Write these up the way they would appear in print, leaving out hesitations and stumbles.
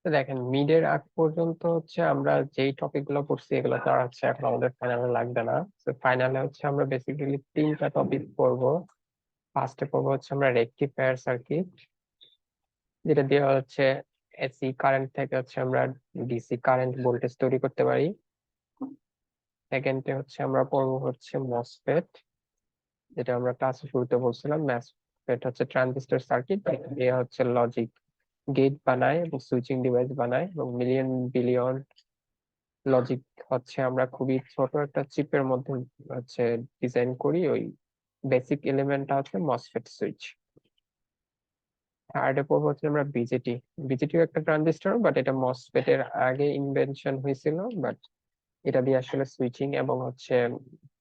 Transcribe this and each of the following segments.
তো দেখেন, মিডের আগ পর্যন্ত হচ্ছে আমরা যেই টপিক গুলো পড়ছি এগুলো তো আর হচ্ছে এখন আমাদের ফাইনালে লাগবে না। তো ফাইনালে হচ্ছে আমরা বেসিক্যালি তিনটা টপিক পড়বো। ফার্স্টে পড়বো হচ্ছে আমরা রেকটিফায়ার সার্কিট, যেটা দিয়ে হচ্ছে এসি কারেন্ট থেকে হচ্ছে আমরা ডিসি কারেন্ট ভোল্টেজ তৈরি করতে পারি। সেকেন্ডে হচ্ছে আমরা পড়বো হচ্ছে মসফেট, যেটা আমরা ক্লাসে শুরুতে বলছিলাম। মসফেট হচ্ছে ট্রানজিস্টর সার্কিট, দিয়ে হচ্ছে লজিক গেট বানায় এবং সুইচিং ডিভাইস বানায়, এবং মিলিয়ন বিলিয়ন লজিক হচ্ছে আমরা খুবই ছোট একটা চিপের মধ্যে হচ্ছে ডিজাইন করি। ওই বেসিক এলিমেন্টটা হচ্ছে মসফেট সুইচ। থার্ডে পড়বো হচ্ছে আমরা বিজেটি। বিজেটিও একটা ট্রানজিস্টর, বাট এটা মসফেট এর আগে ইনভেনশন হয়েছিল। বাট এটা দিয়ে আসলে সুইচিং এবং হচ্ছে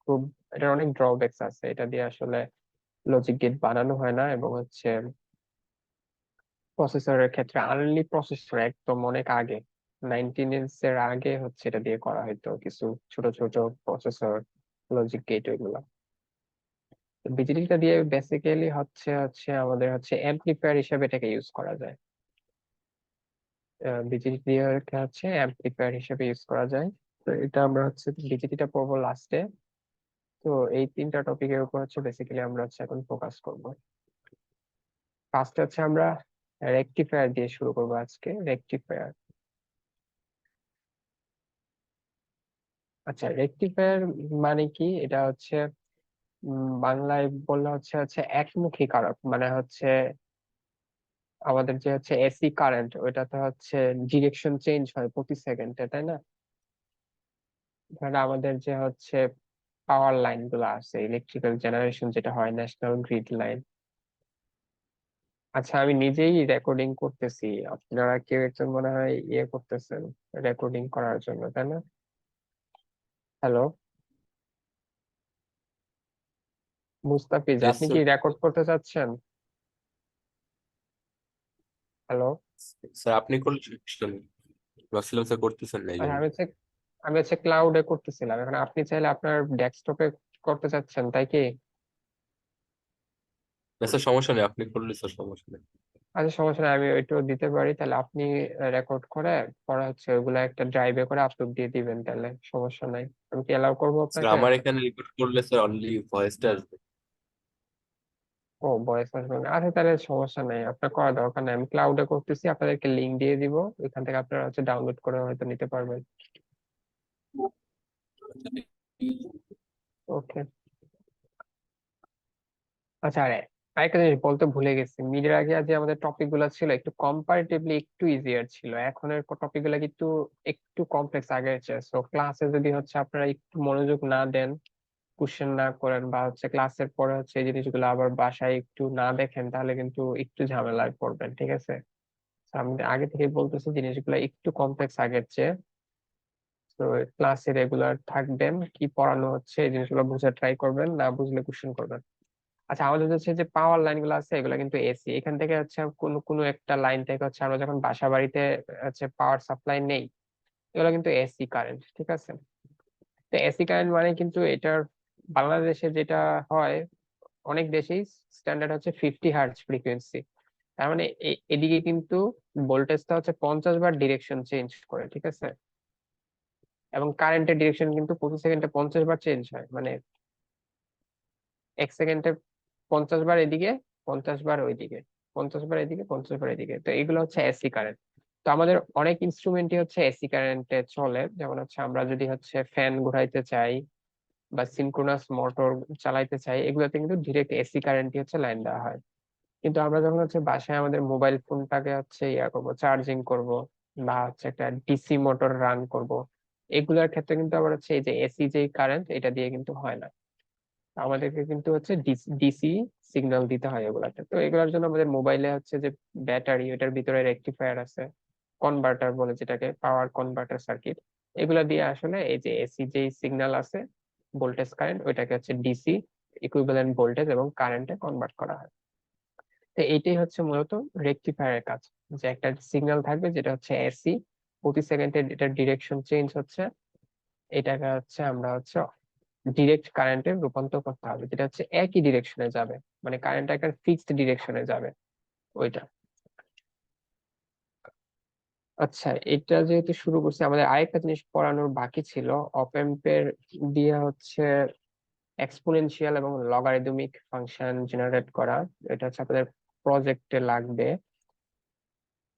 খুব, এটার অনেক ড্রব্যাকস আছে। এটা দিয়ে আসলে লজিক গেট বানানো হয় না, এবং হচ্ছে প্রসেসরের ক্ষেত্রে আর্লি প্রসেসর একদম অনেক আগে, 19 এর আগে হচ্ছে এটা দিয়ে করা হতো কিছু ছোট ছোট প্রসেসর, লজিক গেট ওইগুলো। বিজেটিটা দিয়ে বেসিক্যালি হচ্ছে হচ্ছে আমাদের হচ্ছে অ্যাম্পলিফায়ার হিসেবে এটাকে ইউজ করা যায়। বিজেটি দিয়ে হচ্ছে অ্যাম্পলিফায়ার হিসেবে ইউজ করা যায়। তো এটা আমরা হচ্ছে বিজেটিটা পড়বো লাস্টে। তো এই তিনটা টপিকের উপর হচ্ছে বেসিক্যালি আমরা হচ্ছে এখন ফোকাস করব। ফার্স্টে হচ্ছে আমরা রেকটিফায়ার দিয়ে শুরু করবো আজকে। রেকটিফায়ার, আচ্ছা রেকটিফায়ার মানে কি? এটা হচ্ছে বাংলায় বললে হচ্ছে হচ্ছে একমুখী কারক। মানে হচ্ছে আমাদের যে হচ্ছে এসি কারেন্ট, ওইটাতে হচ্ছে ডিরেকশন চেঞ্জ হয় প্রতি সেকেন্ডে, তাই না? ধরেন আমাদের যে হচ্ছে পাওয়ার লাইন গুলো আছে, ইলেকট্রিক্যাল জেনারেশন যেটা হয়, ন্যাশনাল গ্রিড লাইন। আচ্ছা, আমি নিজেই রেকর্ডিং করতেছি, আপনারা কেউ একজন মনে হয় ইয়ে করতেছেন রেকর্ডিং করার জন্য, তাই না? হ্যালো মুস্তাফিজ, ইয়েস আপনি কি স্যার। রেকর্ড করতে চাচ্ছেন? হ্যালো। স্যার আপনি করলেন, ভাবছিলাম স্যার করতেছেন না এই আচ্ছা, জন্য। আমি হচ্ছে ক্লাউডে করতেছিলাম। এখন আপনি চাইলে আপনার ডেস্কটপে করতে চাচ্ছেন, তাই কি? না স্যার সমস্যা নেই, আপনি করলে স্যার সমস্যা নেই। আচ্ছা, সমস্যা নেই, আমি ওইটাও দিতে পারি। তাহলে আপনি রেকর্ড করে পরে হচ্ছে ওইগুলা একটা ড্রাইভে করে আপলোড দিয়ে দিবেন, তাহলে সমস্যা নাই। আমি কি এলাও করবো স্যার আপনাকে? আমার এখানে রেকর্ড করলে স্যার অনলি ভয়েসটা আসবে। ও, ভয়েস আসবে না? আচ্ছা, তাহলে সমস্যা নাই, আপনার করা দরকার নাই। আমি ক্লাউডে করতেছি, আপনাদেরকে লিংক দিয়ে দিব, ওইখান থেকে আপনারা হচ্ছে ডাউনলোড করে হয়তো নিতে পারবেন। ওকে। আচ্ছা, আরে আরেকটা জিনিস বলতে ভুলে গেছি। মিডের আগে যে আমাদের টপিক গুলো ছিল একটু কম্পারেটিভলি একটু ইজিয়ার ছিল, এখনের টপিক গুলো কিন্তু একটু কমপ্লেক্স আগের চেয়ে। সো ক্লাসে যদি হচ্ছে আপনারা একটু মনোযোগ না দেন, কোশ্চেন না করেন, বা হচ্ছে ক্লাসের পরে হচ্ছে এই জিনিসগুলো আবার বাসায় একটু না দেখেন, তাহলে কিন্তু একটু ঝামেলায় পড়বেন, ঠিক আছে? তো আমি আগে থেকে বলতেছি জিনিসগুলো একটু কমপ্লেক্স আগের চেয়ে। তো ক্লাসে রেগুলার থাকবেন, কি পড়ানো হচ্ছে এই জিনিসগুলো বুঝে ট্রাই করবেন, না বুঝলে কোশ্চেন করবেন। আচ্ছা, আমাদের হচ্ছে যে পাওয়ার লাইন গুলো আছে এগুলো কিন্তু এসি। এখান থেকে হচ্ছে কোনো কোনো একটা লাইন থেকে হচ্ছে আমরা যখন বাসা বাড়িতে হচ্ছে পাওয়ার সাপ্লাই নেই, এগুলো কিন্তু এসি কারেন্ট, ঠিক আছে? তো এসি কারেন্ট মানে কিন্তু এটার বাংলাদেশে যেটা হয়, অনেক দেশেই স্ট্যান্ডার্ড হচ্ছে 50 হার্টজ ফ্রিকোয়েন্সি। তার মানে এদিকে কিন্তু ভোল্টেজটা হচ্ছে 50 বার ডিরেকশন চেঞ্জ করে, ঠিক আছে? এবং কারেন্টের ডিরেকশন কিন্তু প্রতি সেকেন্ডে 50 বার চেঞ্জ হয়। মানে এক সেকেন্ডে 50 বার এদিকে, 50 বার ওইদিকে, 50 বার এদিকে, 50 বার এদিকে। তো এগুলো হচ্ছে এসি কারেন্ট। তো আমাদের অনেক ইনস্ট্রুমেন্টই হচ্ছে এসি কারেন্টে চলে। যেমন হচ্ছে আমরা যদি হচ্ছে ফ্যান ঘুরাইতে চাই বা সিনক্রোনাস মোটর চালাইতে চাই, এগুলোতে কিন্তু ডিরেক্ট এসি কারেন্টই হচ্ছে লাইন দেওয়া হয়। কিন্তু আমরা যখন হচ্ছে বাসায় আমাদের মোবাইল ফোনটাকে হচ্ছে ইয়া করবো, চার্জিং করব, বা হচ্ছে একটা ডিসি মোটর রান করব, এগুলোর ক্ষেত্রে কিন্তু আবার হচ্ছে এই যে এসি যে কারেন্ট এটা দিয়ে কিন্তু হয় না। আমাদেরকে কিন্তু হচ্ছে ডিসি সিগন্যাল দিতে হয় এগুলাতে। তো এগুলোর জন্য আমাদের মোবাইলে হচ্ছে যে ব্যাটারি, ওটার ভিতরে রেকটিফায়ার আছে, কনভার্টার বলে যেটাকে, পাওয়ার কনভার্টার সার্কিট, এগুলা দিয়ে আসলে এই যে এসি যে সিগন্যাল আছে, ভোল্টেজ কারেন্ট, ওইটাকে হচ্ছে ডিসি ইকুইভ্যালেন্ট ভোল্টেজ এবং কারেন্টে কনভার্ট করা হয়। তো এইটাই হচ্ছে মূলত রেকটিফায়ারের কাজ। যে একটা সিগন্যাল থাকবে যেটা হচ্ছে এসি, প্রতি সেকেন্ডে এটার ডিরেকশন চেঞ্জ হচ্ছে, এটাকে হচ্ছে আমরা হচ্ছে ডিরেক্ট কারেন্টে রূপান্তর করতে হবে, যেটা হচ্ছে একই ডিরেকশনে যাবে। মানে কারেন্ট একটা ফিক্সড ডিরেকশনে যাবে, ওইটা। আচ্ছা, এটা যেহেতু শুরু করছে, আমাদের আরেকটা জিনিস পড়ানোর বাকি ছিল। অপ এম্পের দিয়ে হচ্ছে এক্সপোনেনশিয়াল এবং লগারিদমিক ফাংশন জেনারেট করা। এটা হচ্ছে আপনাদের প্রজেক্টে লাগবে।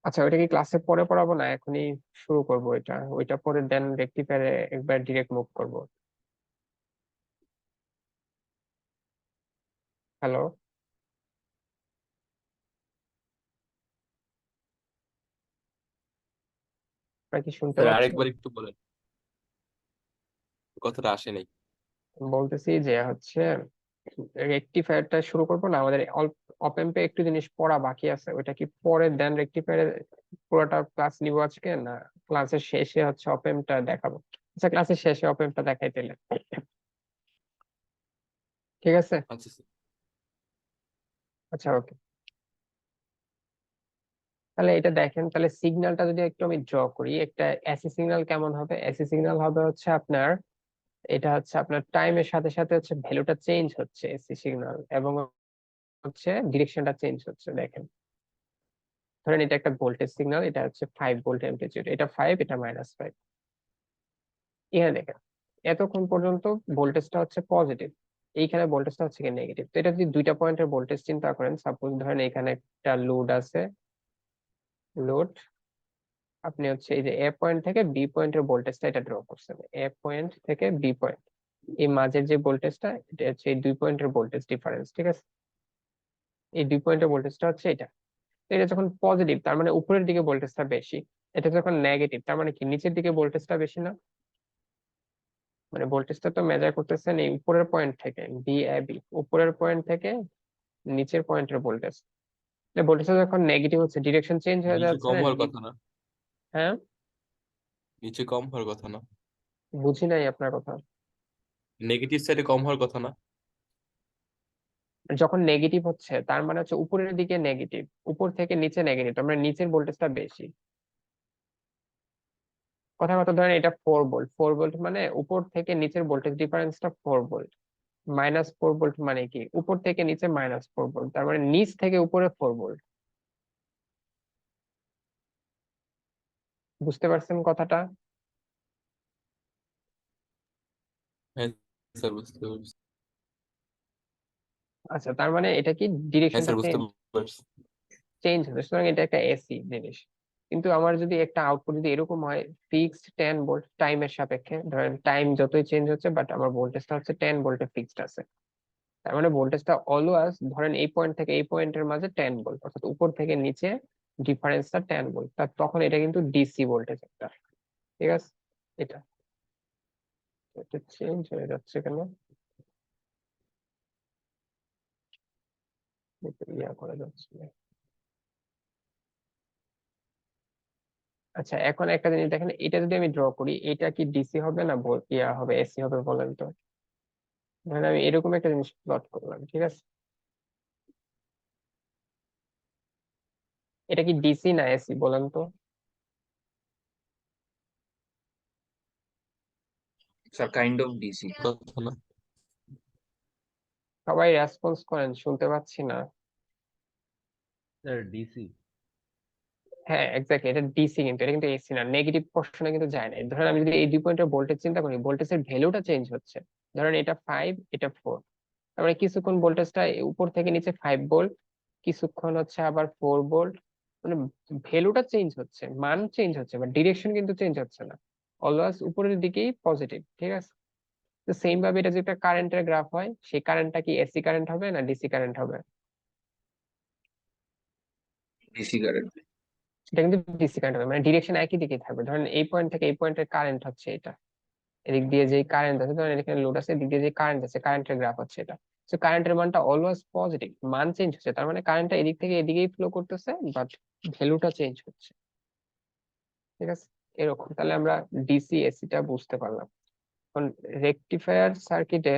আচ্ছা, ওইটা কি ক্লাসে পরে পড়াবো না এখনই শুরু করব? এটা ওইটা পরে দেন রেক্টিফায়ারে একবার ডিরেক্ট মুভ করব। হ্যালো, আপনারা কি শুনতে স্যার পাচ্ছেন? আরেকবার একটু বলেন, কথাটা আসে নাই। বলতেছি যে হচ্ছে রেক্টিফায়ারটা শুরু করবো না, আমাদের অপ এম্পে একটু জিনিস পড়া বাকি আছে, ওইটা কি পরে দেন রেক্টিফায়ারে পুরোটা ক্লাস নিবো আজকে, না ক্লাসের শেষে হচ্ছে অপ এম্পটা দেখাবো? আচ্ছা, ক্লাসের শেষে অপ এম্পটা দেখাই দিলে ঠিক আছে। আচ্ছা স্যার। আচ্ছা, ওকে। তাহলে এটা দেখেন, তাহলে সিগন্যালটা যদি একটু আমি ড্র করি, একটা এসি সিগন্যাল কেমন হবে? এসি সিগন্যাল হবে হচ্ছে আপনার, এটা হচ্ছে আপনার টাইমের সাথে সাথে হচ্ছে ভ্যালুটা চেঞ্জ হচ্ছে এসি সিগন্যাল, এবং হচ্ছে ডিরেকশনটা চেঞ্জ হচ্ছে। দেখেন, ধরেন এটা একটা ভোল্টেজ সিগন্যাল, এটা হচ্ছে 5 ভোল্ট অ্যাম্প্লিটিউড, এটা 5, এটা -5। এখানে দেখেন, এতক্ষণ পর্যন্ত ভোল্টেজটা হচ্ছে পজিটিভ, এইখানে ভোল্টেজটা হচ্ছে কি নেগেটিভ। তো এটা যদি দুইটা পয়েন্টের ভোল্টেজ চিন্তা করেন, সাপোজ ধরেন এখানে একটা লোড আছে, লোড, আপনি হচ্ছে এই যে এ পয়েন্ট থেকে বি পয়েন্টের ভোল্টেজটা এটা ড্র করছেন, এ পয়েন্ট থেকে বি পয়েন্ট, এই মাঝের যে ভোল্টেজটা, এটা হচ্ছে এই 2 পয়েন্টের ভোল্টেজ ডিফারেন্স, ঠিক আছে? এই 2 পয়েন্টের ভোল্টেজটা হচ্ছে এটা। তো এটা যখন পজিটিভ, তার মানে উপরের দিকে ভোল্টেজটা বেশি। এটা যখন নেগেটিভ, তার মানে কি নিচের দিকে ভোল্টেজটা বেশি না? মানে ভোল্টেজটা তো মেজার করতেছেন এই উপরের পয়েন্ট থেকে, বি এ বি, উপরের পয়েন্ট থেকে নিচের পয়েন্টের ভোল্টেজ। ভোল্টেজটা যখন নেগেটিভ হচ্ছে, ডিরেকশন চেঞ্জ হয়ে নিচে যাচ্ছে কম না? হওয়ার কথা না? হ্যাঁ, নিচে কম হওয়ার কথা না? বুঝি নাই আপনার কথা। নেগেটিভ সাইডে কম হওয়ার কথা না? যখন নেগেটিভ হচ্ছে, তার মানে হচ্ছে উপরের দিকে নেগেটিভ, উপর থেকে নিচে নেগেটিভ, তার মানে নিচের ভোল্টেজটা বেশি। কথা কথা ধরেন এটা 4 ভোল্ট, 4 ভোল্ট মানে উপর থেকে নিচের ভোল্টেজ ডিফারেন্সটা 4 ভোল্ট। -4 ভোল্ট মানে কি উপর থেকে নিচে -4 ভোল্ট, তার মানে নিচ থেকে উপরে 4 ভোল্ট। বুঝতে পারছেন কথাটা? হ্যাঁ স্যার, বুঝতে পারছি। আচ্ছা, তার মানে এটা কি হ্যাঁ ডিরেকশনটা স্যার, বুঝতে চেঞ্জ পারছি। চেঞ্জ হচ্ছে, সুতরাং এটা একটা এসি জিনিস। কিন্তু আমার যদি একটা আউটপুট যদি এরকম হয়, ফিক্সড 10 ভোল্ট টাইমের সাপেক্ষে, ধরেন টাইম যতই চেঞ্জ হচ্ছে বাট আমার ভোল্টেজটা হচ্ছে 10 ভোল্টে ফিক্সড আছে, তার মানে ভোল্টেজটা অলওয়েজ ধরেন এই পয়েন্ট থেকে এই পয়েন্টের মাঝে 10 ভোল্ট, অর্থাৎ উপর থেকে নিচে ডিফারেন্সটা 10 ভোল্ট, তখন এটা কিন্তু ডিসি ভোল্টেজ একটা, ঠিক আছে? এটা এটা চেঞ্জ হয়ে যাচ্ছে কেন? এটা ইয়া করা যাচ্ছে না। আচ্ছা, এখন একটা জিনিস দেখেন, এটা যদি আমি ড্র করি, এটা কি ডিসি হবে না ইয়া হবে, এসি হবে বলেন তো? ধরেন আমি এরকম একটা জিনিস প্লট করলাম, ঠিক আছে? এটা কি ডিসি না এসি বলেন তো? Sir kind of DC. কথা না? সবাই রেসপন্স করেন, শুনতে পাচ্ছি না। Sir DC. হ্যাঁ, এক্স্যাক্টলি, এটা ডিসি, কিন্তু এটা কিন্তু এসি না, নেগেটিভ পোর্শনে কিন্তু যায় না। ধরেন আমি যদি এই 2 পয়েন্টের ভোল্টেজ চিন্তা করি, ভোল্টেজের ভ্যালুটা চেঞ্জ হচ্ছে। ধরেন এটা 5, এটা 4, তার মানে কিছুক্ষণ ভোল্টেজটা উপর থেকে নিচে 5 ভোল্ট, কিছুক্ষণ হচ্ছে আবার 4 ভোল্ট, মানে ভ্যালুটা চেঞ্জ হচ্ছে, মান চেঞ্জ হচ্ছে, বাট ডিরেকশন কিন্তু চেঞ্জ হচ্ছে না, অলওয়েজ উপরের দিকেই পজিটিভ, ঠিক আছে? তো সেম ভাবে এটা যদি একটা কারেন্টের গ্রাফ হয়, সেই কারেন্টটা কি এসি কারেন্ট হবে না ডিসি কারেন্ট হবে? DC current. এটা কিন্তু ডিসি কারেন্ট হবে, মানে ডিরেকশন একই দিকে থাকবে। ধরেন এই পয়েন্ট থেকে এই পয়েন্টের কারেন্ট হচ্ছে এটা, এদিক দিয়ে যে কারেন্ট আছে, ধরেন এখানে লোড আছে, এদিক দিয়ে যে কারেন্ট আছে, কারেন্টের গ্রাফ হচ্ছে এটা। তো কারেন্টের মানটা অলওয়েজ পজিটিভ, মান চেঞ্জ হচ্ছে, তার মানে কারেন্টটা এদিক থেকে এদিকেই ফ্লো করতেছে, বাট ভ্যালুটা চেঞ্জ হচ্ছে, ঠিক আছে? এরকম তাহলে আমরা ডিসি এসিটা বুঝতে পারলাম। এখন রেকটিফায়ার সার্কিটে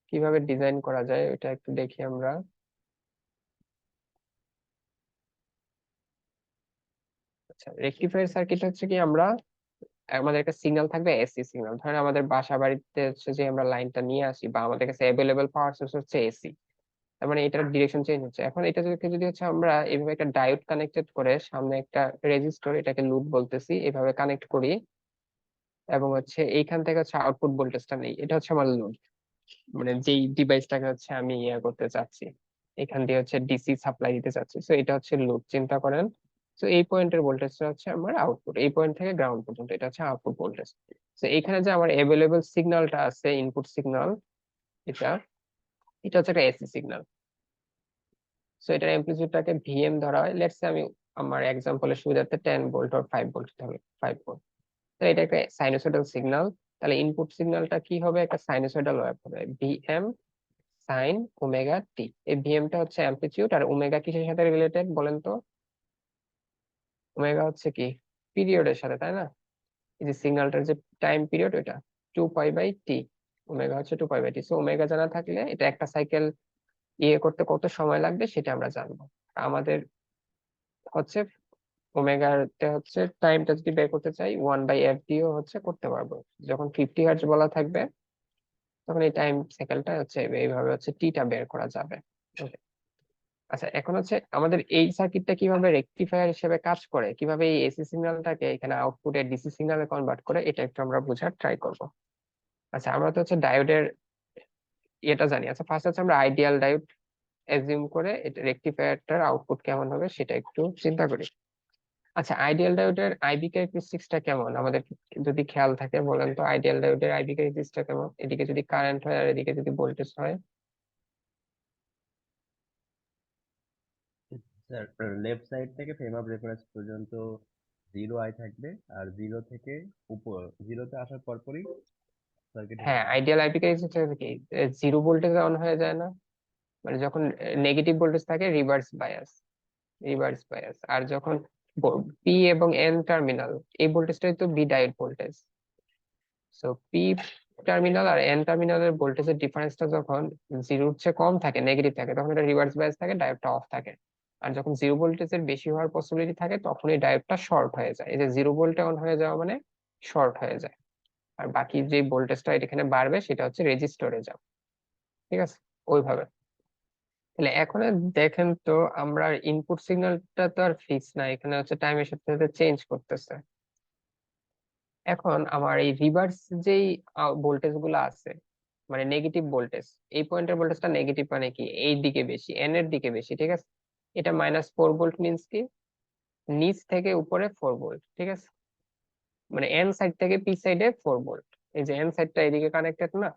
কিভাবে ডিজাইন করা যায় ওটা একটু দেখি আমরা। আচ্ছা, রেকটিফায়ার সার্কিট হচ্ছে কি, আমরা আমাদের একটা সিগন্যাল থাকবে এসি সিগন্যাল, ধরেন আমাদের বাসা বাড়িতে হচ্ছে যে আমরা লাইনটা নিয়ে আসি, বা আমাদের কাছে অ্যাভেলেবল পাওয়ার সোর্স হচ্ছে এসি। তার মানে এটার ডিরেকশন চেঞ্জ হচ্ছে। এখন এটা যদি হচ্ছে আমরা এইভাবে একটা ডায়োড কানেক্টেড করে সামনে একটা রেজিস্টর, এটাকে লুপ বলতেছি, এভাবে কানেক্ট করি, এবং হচ্ছে এইখান থেকে হচ্ছে আউটপুট ভোল্টেজটা নেই, এটা হচ্ছে আমার লোড, মানে যেই ডিভাইসটাকে হচ্ছে আমি ইয়ে করতে চাচ্ছি, এখান দিয়ে হচ্ছে ডিসি সাপ্লাই দিতে চাচ্ছি, তো এটা হচ্ছে লোড, চিন্তা করেন। তো এই পয়েন্টের ভোল্টেজটা হচ্ছে আমার আউটপুট, এই পয়েন্ট থেকে গ্রাউন্ড পর্যন্ত এটা হচ্ছে আউটপুট ভোল্টেজ। তো এখানে যে আমার অ্যাভেলেবল সিগন্যালটা আছে, ইনপুট সিগন্যাল, এটা এটা হচ্ছে একটা এসি সিগন্যাল। সো এটার অ্যামপ্লিটিউডটাকে ভিএম ধরা হয়, লেটস সে আমি আমার এক্সাম্পলের সুবিধার্থে 10 ভোল্ট আর 5 ভোল্ট ধরো, 5 ভোল্ট। তো এটা একটা সাইনোসয়েডাল সিগন্যাল, তাহলে ইনপুট সিগন্যালটা কি হবে, একটা সাইনোসয়েডাল ওয়েভ হবে, ভিএম সাইন ওমেগা টি। এই ভিএম টা হচ্ছে অ্যামপ্লিটিউড, আর ওমেগা কিসের সাথে রিলেটেড বলেন তো? ওমেগা হচ্ছে কি পিরিয়ডের সাথে, তাই না? এই যে সিগন্যালটার যে টাইম পিরিয়ড, ওটা 2π/t, ওমেগা হচ্ছে 2π/t। সো ওমেগা জানা থাকলে এটা একটা সাইকেল ইয়ে করতে কত সময় লাগবে সেটা আমরা জানবো। আমাদের হচ্ছে ওমেগাতে হচ্ছে টাইমটা যদি বের করতে চাই, 1/f দিয়েও হচ্ছে করতে পারবো। যখন 50 হার্টজ বলা থাকবে তখন এই টাইম সাইকেলটা হচ্ছে এইভাবে হচ্ছে টিটা বের করা যাবে। Okay. আচ্ছা, এখন হচ্ছে আমাদের এই সার্কিটটা কিভাবে রেকটিফায়ার হিসেবে কাজ করে, কিভাবে এই এসি সিগন্যালটাকে এখানে আউটপুটে ডিসি সিগন্যালে কনভার্ট করে, এটা একটু আমরা বোঝার ট্রাই করব। আচ্ছা, আমরা তো হচ্ছে ডায়োডের এটা জানি। আচ্ছা, ফার্স্ট হচ্ছে আমরা আইডিয়াল ডায়োড এজিউম করে এটা রেকটিফায়ারটার আউটপুট কেমন হবে সেটা একটু চিন্তা করি। আচ্ছা, আইডিয়াল ডায়োডের আইবি ক্যারেক্টারিস্টিক্সটা কেমন আমাদের যদি খেয়াল থাকে, বলেন তো আইডিয়াল ডায়োডের আইবি ক্যারেক্টারিস্টিক্সটা কেমন? এদিকে যদি কারেন্ট হয় আর এদিকে যদি ভোল্টেজ হয়। স্যার লেফট সাইড থেকে ফ্রেম অফ রেফারেন্স পর্যন্ত 0 I থাকবে, আর 0 থেকে উপর 0-তে আসার পরপরই সার্কিট হয়ে হ্যাঁ, যাবে। আইডিয়াল আইবি ক্যারেক্টারিস্টিক্স কি, জিরো ভোল্টেজে অন হয়ে যায় না, মানে যখন নেগেটিভ ভোল্টেজ থাকে রিভার্স বায়াস, রিভার্স বায়াস। আর যখন পি এবং এন টার্মিনাল, এই ভোল্টেজটাই তো V diode voltage. So P terminal আর এন টার্মিনালের ভোল্টেজের ডিফারেন্সটা যখন জিরোর চেয়ে কম থাকে, নেগেটিভ থাকে, তখন এটা রিভার্স বায়াস থাকে, ডায়োডটা অফ থাকে। আর যখন জিরো ভোল্টেজের বেশি হওয়ার পসিবিলিটি থাকে তখন এই ডায়োডটা শর্ট হয়ে যায়। এই যে জিরো ভোল্টে অন হয়ে যাওয়া মানে শর্ট হয়ে যায়। আর বাকি যে ভোল্টেজটা এখানে বাড়বে সেটা হচ্ছে রেজিস্টরে যাবে। ঠিক আছে, ওইভাবে। তাহলে এখন দেখেন তো, আমরা ইনপুট সিগন্যালটা তো আর ফিক্স না, এখানে হচ্ছে টাইমের সাথে সাথে চেঞ্জ করতেছে। এখন আমার এই রিভার্স যেই ভোল্টেজ গুলো আছে, মানে নেগেটিভ ভোল্টেজ, এই পয়েন্টের ভোল্টেজটা নেগেটিভ মানে কি এই দিকে বেশি, এন এর দিকে বেশি, ঠিক আছে? এটা -4 ভোল্ট মিনস কি নিচ থেকে উপরে 4 ভোল্ট, ঠিক আছে? মানে এন সাইড থেকে পি সাইডে 4 ভোল্ট। এই যে এন সাইডটা এদিকে কানেক্টেড না,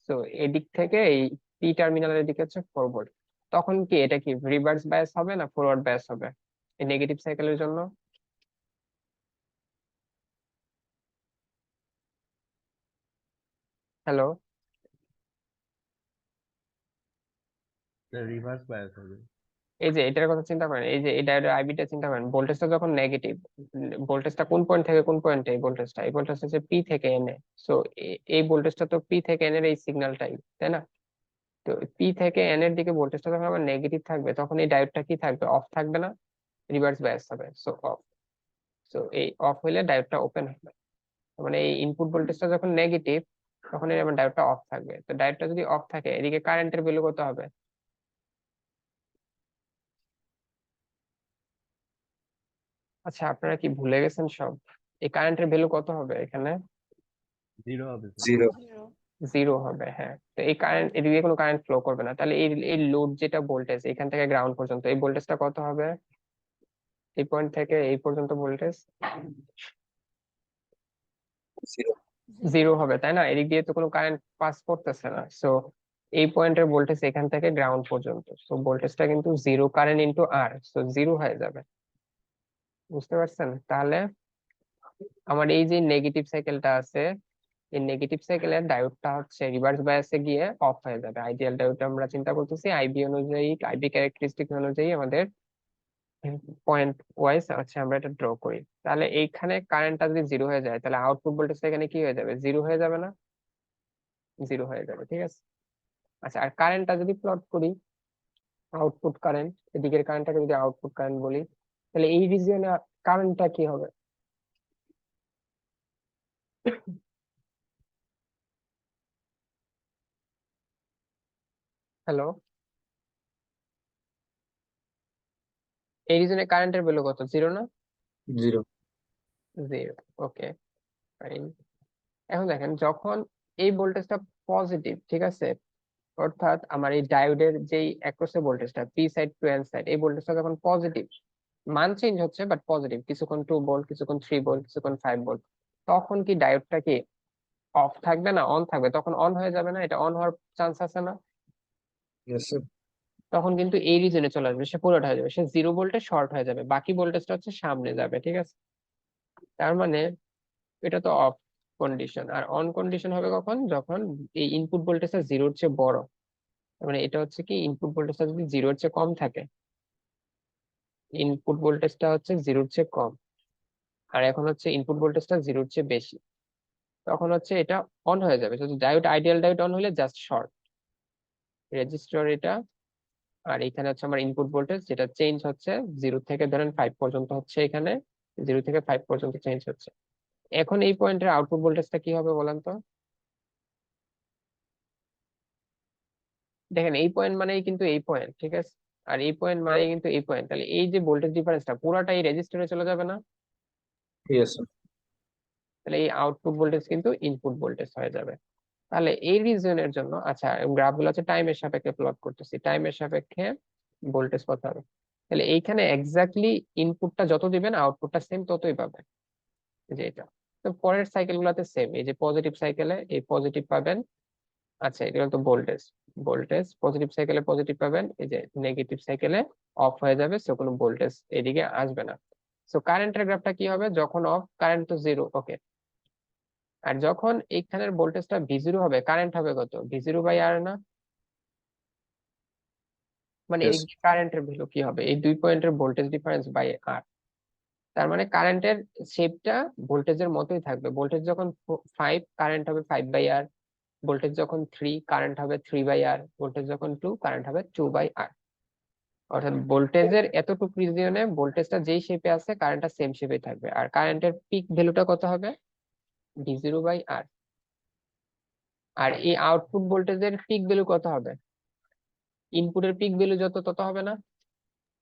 তো এদিক থেকে এই পি টার্মিনালের দিকে হচ্ছে 4 ভোল্ট। তখন কি এটা কি রিভার্স বায়াস হবে না ফরওয়ার্ড বায়াস হবে এই নেগেটিভ সাইকেলের জন্য? হ্যালো? রিভার্স বায়াস হবে। এই যে এটার কথা চিন্তা করেন, এই যে এই ডায়োডের আইবিটা চিন্তা করেন, ভোল্টেজটা যখন নেগেটিভ, ভোল্টেজটা কোন পয়েন্ট থেকে কোন পয়েন্টে, এই ভোল্টেজটা হচ্ছে পি থেকে এন এ। সো এই ভোল্টেজটা তো পি থেকে এন এর এই সিগন্যালটাই, তাই না? তো পি থেকে এন এর দিকে ভোল্টেজটা যখন আমার নেগেটিভ থাকবে তখন এই ডায়োডটা কি থাকবে, অফ থাকবে না, রিভার্স বায়াস হবে, সো অফ। সো এই অফ হইলে ডায়োডটা ওপেন হবে। তার মানে এই ইনপুট ভোল্টেজটা যখন নেগেটিভ তখন এই আমার ডায়োডটা অফ থাকবে। তো ডায়োডটা যদি অফ থাকে এদিকে কারেন্টের ভ্যালু কত হবে? আচ্ছা, আপনারা কি ভুলে গেছেন সব? এই কারেন্টের ভ্যালু কত হবে এখানে? 0 হবে স্যার। জিরো। জিরো হবে, হ্যাঁ। তো এই কারেন্ট, এদিকে কোনো কারেন্ট ফ্লো করবে না, তাহলে এই এই লোড যেটা ভোল্টেজ এখান থেকে গ্রাউন্ড পর্যন্ত, এই ভোল্টেজটা কত হবে? এই পয়েন্ট থেকে এই পর্যন্ত ভোল্টেজ জিরো। জিরো হবে, তাই না? এদিক দিয়ে তো কোনো কারেন্ট পাস করতেছে না। সো এই পয়েন্টের ভোল্টেজ এখান থেকে গ্রাউন্ড পর্যন্ত, সো ভোল্টেজটা কিন্তু জিরো কারেন্ট ইনটু আর, সো জিরো হয়ে যাবে। বুঝতে পারছেন? তাহলে আমার এই যে নেগেটিভ সাইকেলটা আছে, এই নেগেটিভ সাইকেলের ডায়োডটা হচ্ছে রিভার্স বায়াসে গিয়ে অফ হয়ে যাবে। আইডিয়াল ডায়োড আমরা চিন্তা করতেছি আইবি অনুযায়ী, আইবি ক্যারেক্টারিস্টিক অনুযায়ী আমাদের পয়েন্ট ওয়াইজ হচ্ছে আমরা এটা ড্র করি। তাহলে এইখানে কারেন্টটা যদি জিরো হয়ে যায় তাহলে আউটপুট ভোল্টেজটা এখানে কি হয়ে যাবে, জিরো হয়ে যাবে না? জিরো হয়ে যাবে, ঠিক আছে। আচ্ছা, আর কারেন্টটা যদি প্লট করি, আউটপুট কারেন্ট, এদিকের কারেন্টটাকে যদি আউটপুট কারেন্ট বলি, তাহলে এই রিজিয়নে কারেন্টটা কি হবে? হ্যালো? এই রিজনে কারেন্টের ভ্যালু কত, 0 না? 0 0। ওকে, ফাইন। এখন দেখেন যখন এই ভোল্টেজটা পজিটিভ, ঠিক আছে, অর্থাৎ আমার এই ডায়োডের যেই অ্যাক্রসের ভোল্টেজটা P side to N side, এই ভোল্টেজটা যখন পজিটিভ, মান চেঞ্জ হচ্ছে বাট পজিটিভ, কিছুক্ষণ 2 ভোল্ট, কিছুক্ষণ 3 ভোল্ট, কিছুক্ষণ 5 ভোল্ট, তখন কি ডায়োডটা কি অফ থাকবে না অন থাকবে? তখন অন হয়ে যাবে না? এটা অন হওয়ার চান্স আছে না? yes sir তখন কিন্তু এই রিজনে চলে আসবে, সে পুরোটা হয়ে যাবে, সে 0 ভোল্টে শর্ট হয়ে যাবে, বাকি ভোল্টেজটা হচ্ছে সামনে যাবে, ঠিক আছে? তার মানে এটা তো অফ কন্ডিশন। আর অন কন্ডিশন হবে কখন? যখন এই ইনপুট ভোল্টেজটা 0-র চেয়ে বড়। তার মানে এটা হচ্ছে কি, ইনপুট ভোল্টেজটা যদি 0-র চেয়ে কম থাকে, ইনপুট ভোল্টেজটা হচ্ছে 0-র চেয়ে কম, আর এখন হচ্ছে ইনপুট ভোল্টেজটা 0-র চেয়ে বেশি, তখন হচ্ছে এটা অন হয়ে যাবে। যদি ডায়োড, আইডিয়াল ডায়োড অন হলে জাস্ট শর্ট রেজিস্টর এটা। আর এখানে হচ্ছে আমার ইনপুট ভোল্টেজ, যেটা চেঞ্জ হচ্ছে 0 থেকে ধরেন 5 পর্যন্ত হচ্ছে, এখানে 0 থেকে 5 পর্যন্ত চেঞ্জ হচ্ছে। এখন এই পয়েন্টের আউটপুট ভোল্টেজটা কি হবে বলেন তো? দেখেন এই পয়েন্ট মানেই কিন্তু এই পয়েন্ট, ঠিক আছে, আর এই পয়েন্ট মানেই কিন্তু এই পয়েন্ট, তাহলে এই যে ভোল্টেজ ডিফারেন্সটা পুরাটাই রেজিস্টরে চলে যাবে না? yes sir তাহলে এই আউটপুট ভোল্টেজ কিন্তু ইনপুট ভোল্টেজ হয়ে যাবে। তাহলে এই রিজনের জন্য, আচ্ছা গ্রাফ গুলো হচ্ছে টাইমের সাপেক্ষে প্লট করতেছি, টাইমের সাপেক্ষে ভোল্টেজ কত হবে। তাহলে এইখানে এক্স্যাক্টলি ইনপুটটা যত দিবেন আউটপুটটা সেম ততই পাবেন, যে এটা। তো পরের সাইকেল গুলাতে সেম, এই যে পজিটিভ সাইকেলে এই পজিটিভ পাবেন। আচ্ছা এটা তো ভোল্টেজ, ভোল্টেজ পজিটিভ সাইকেলে পজিটিভ পাবেন, এই যে নেগেটিভ সাইকেলে অফ হয়ে যাবে, সো কোনো ভোল্টেজ এদিকে আসবে না। সো কারেন্টের গ্রাফটা কি হবে? যখন অফ, কারেন্ট তো 0, ওকে। আর যখন এইখানের ভোল্টেজটা V0 হবে, কারেন্ট হবে কত? V0/R না? মানে yes এই কারেন্টের ভ্যালু কি হবে? এই 2 পয়েন্টের ভোল্টেজ ডিফারেন্স বাই আর। তার মানে কারেন্টের শেপটা ভোল্টেজের মতোই থাকবে। ভোল্টেজ যখন 5, কারেন্ট হবে 5/R। ভোল্টেজ যখন 3, কারেন্ট হবে 3/R। ভোল্টেজ যখন 2, কারেন্ট হবে 2/R। অর্থাৎ ভোল্টেজের এতটুকু রিজিয়নে ভোল্টেজটা যেই শেপে আছে, কারেন্টটা সেম শেপে থাকবে। আর কারেন্টের পিক ভ্যালুটা কত হবে? V0/R। আর এই আউটপুট ভোল্টেজের পিক ভ্যালু কত হবে? ইনপুটের পিক ভ্যালু যত, তত হবে না?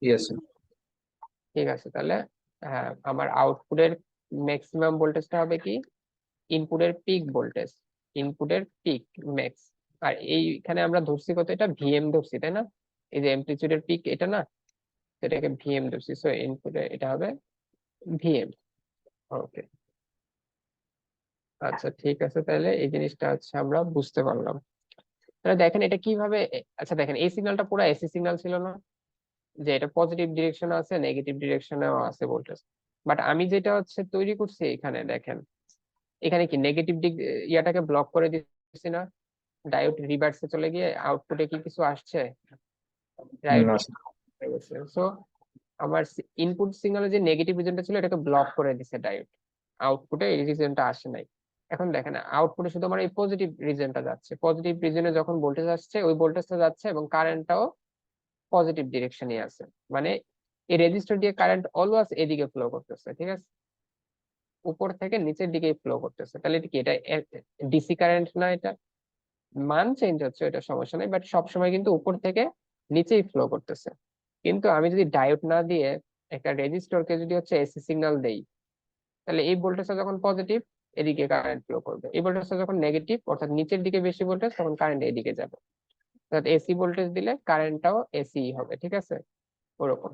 yes sir ঠিক আছে, তাহলে হ্যাঁ, আমার আউটপুটের ম্যাক্সিমাম ভোল্টেজটা হবে কি? ইনপুটের পিক ভোল্টেজ, ইনপুটের পিক ম্যাক্স। আর এইখানে আমরা ধরছি কত? এটা ভিএম ধরছি, তাই না? এই যে অ্যামপ্লিচিউডের পিক এটা না, তো এটাকে ভিএম ধরছি, সো ইনপুটে এটা হবে ভিএম। ওকে, আচ্ছা ঠিক আছে, তাহলে এই জিনিসটা হচ্ছে আমরা বুঝতে পারলাম। তাহলে দেখেন এটা কিভাবে আচ্ছা দেখেন এই সিগন্যালটা পুরো এসি সিগন্যাল ছিল না, যে এটা পজিটিভ ডিরেকশনে আছে, নেগেটিভ ডিরেকশনেও আছে ভোল্টেজ। বাট আমি যেটা হচ্ছে তৈরি করছি এখানে দেখেন, এখানে কি নেগেটিভ দিক ইয়াটাকে ব্লক করে দিচ্ছি না? ডায়োড রিভার্সে চলে গিয়ে আউটপুটে কি কিছু আসছে? রাইট। না sir সো আমার ইনপুট সিগন্যালে যে নেগেটিভ রিজনটা ছিল এটাকে ব্লক করে দিছে ডায়োড, আউটপুটে এই রিজনটা আসে নাই। এখন দেখেন আউটপুটে শুধু আমার এই পজিটিভ রিজনটা যাচ্ছে, পজিটিভ রিজনে যখন ভোল্টেজ আসছে ওই ভোল্টেজটা যাচ্ছে, এবং কারেন্টটাও পজিটিভ ডিরেকশনে আছে। মানে এই রেজিস্টার দিয়ে কারেন্ট অলওয়েজ এদিকে ফ্লো করতেছে, ঠিক আছে, উপর থেকে নিচের দিকে ফ্লো করতেছে। তাহলে এটা কি, এটা ডিসি কারেন্ট না? এটা মান চেঞ্জ হচ্ছে, এটা সমস্যা নেই, বাট সবসময় কিন্তু উপর থেকে নিচেই ফ্লো করতেছে। কিন্তু আমি যদি ডায়োড না দিয়ে একটা রেজিস্টরকে যদি হচ্ছে এসি সিগন্যাল দেই, তাহলে এই ভোল্টেজটা যখন পজিটিভ এদিকে কারেন্ট ফ্লো করবে, এই ভোল্টেজটা যখন নেগেটিভ অর্থাৎ নিচের দিকে বেশি ভোল্টেজ, তখন কারেন্ট এদিকে যাবে। অর্থাৎ এসি ভোল্টেজ দিলে কারেন্টটাও এসি হবে, ঠিক আছে, ওরকম।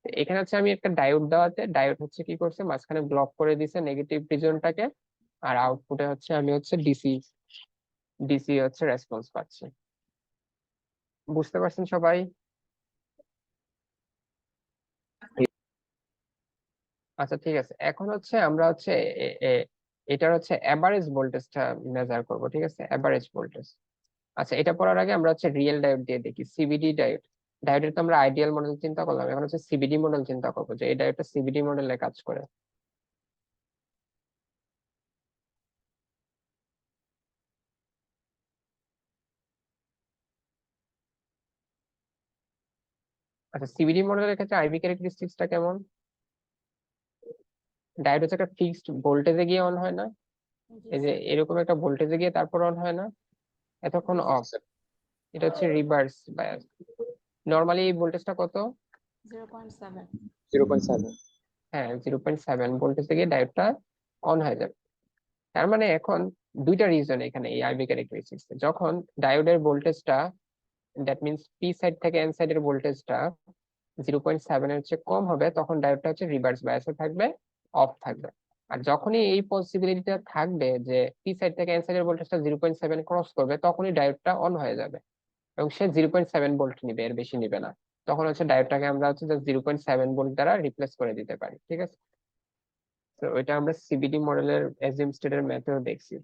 এখানে হচ্ছে আমি একটা ডায়োড দেওয়াতে, ডায়োড হচ্ছে কি করছে, মাঝখানে ব্লক করে দিছে নেগেটিভ রিজনটাকে, আর আউটপুটে হচ্ছে আমি হচ্ছে ডিসি, ডিসি হচ্ছে রেসপন্স পাচ্ছি। বুঝতে পারছেন সবাই? আচ্ছা ঠিক আছে, এখন হচ্ছে আমরা হচ্ছে এটার হচ্ছে এভারেজ ভোল্টেজটা মেজার করব, ঠিক আছে, এভারেজ ভোল্টেজ। আচ্ছা এটা পড়ার আগে আমরা হচ্ছে রিয়েল ডায়োড দিয়ে দেখি, সিবিডি ডায়োড। ডায়োডের তো আমরা আইডিয়াল মডেল চিন্তা করলাম, এখন হচ্ছে সিবিডি মডেল চিন্তা করবো, যে এই ডায়োডটা সিবিডি মডেলে কাজ করে। আচ্ছা সিবিডি মডেলের ক্ষেত্রে আইভি ক্যারেক্টারিস্টিক্সটা কেমন? ডায়োড হচ্ছে একটা ফিক্সড ভোল্টেজে গিয়ে অন হয় না, এই যে এরকম একটা ভোল্টেজে গিয়ে তারপর অন হয় না, এতক্ষণ অফ। এটা হচ্ছে রিভার্স বায়াস। নরমালি এই ভোল্টেজটা কত? 0.7 0.7 হ্যাঁ 0.7 ভোল্টেজ থেকে ডায়োডটা অন হয়ে যাবে। তার মানে এখন দুইটা রিজন এখানে এই আইভি ক্যারেক্টারিস্টিক্স, যখন ডায়োডের ভোল্টেজটা, দ্যাট মিনস পি সাইড থেকে এন সাইডের ভোল্টেজটা 0.7 এর চেয়ে কম হবে, তখন ডায়োডটা হচ্ছে রিভার্স বায়াসে থাকবে, অফ থাকবে। আর যখনই এই পসিবিলিটিটা থাকবে যে পি সাইড থেকে এন সাইডের ভোল্টেজটা 0.7 ক্রস করবে, তখনই ডায়োডটা অন হয়ে যাবে এবং সে 0.7 ভোল্ট নিবে, এর বেশি নিবে না। তখন হচ্ছে ডায়োডটাকে আমরা হচ্ছে 0.7 ভোল্ট দ্বারা রিপ্লেস করে দিতে পারি, ঠিক আছে। তো ওইটা আমরা সিবিডি মডেলের অ্যাজিউম স্টেটের ম্যাথেও দেখছি।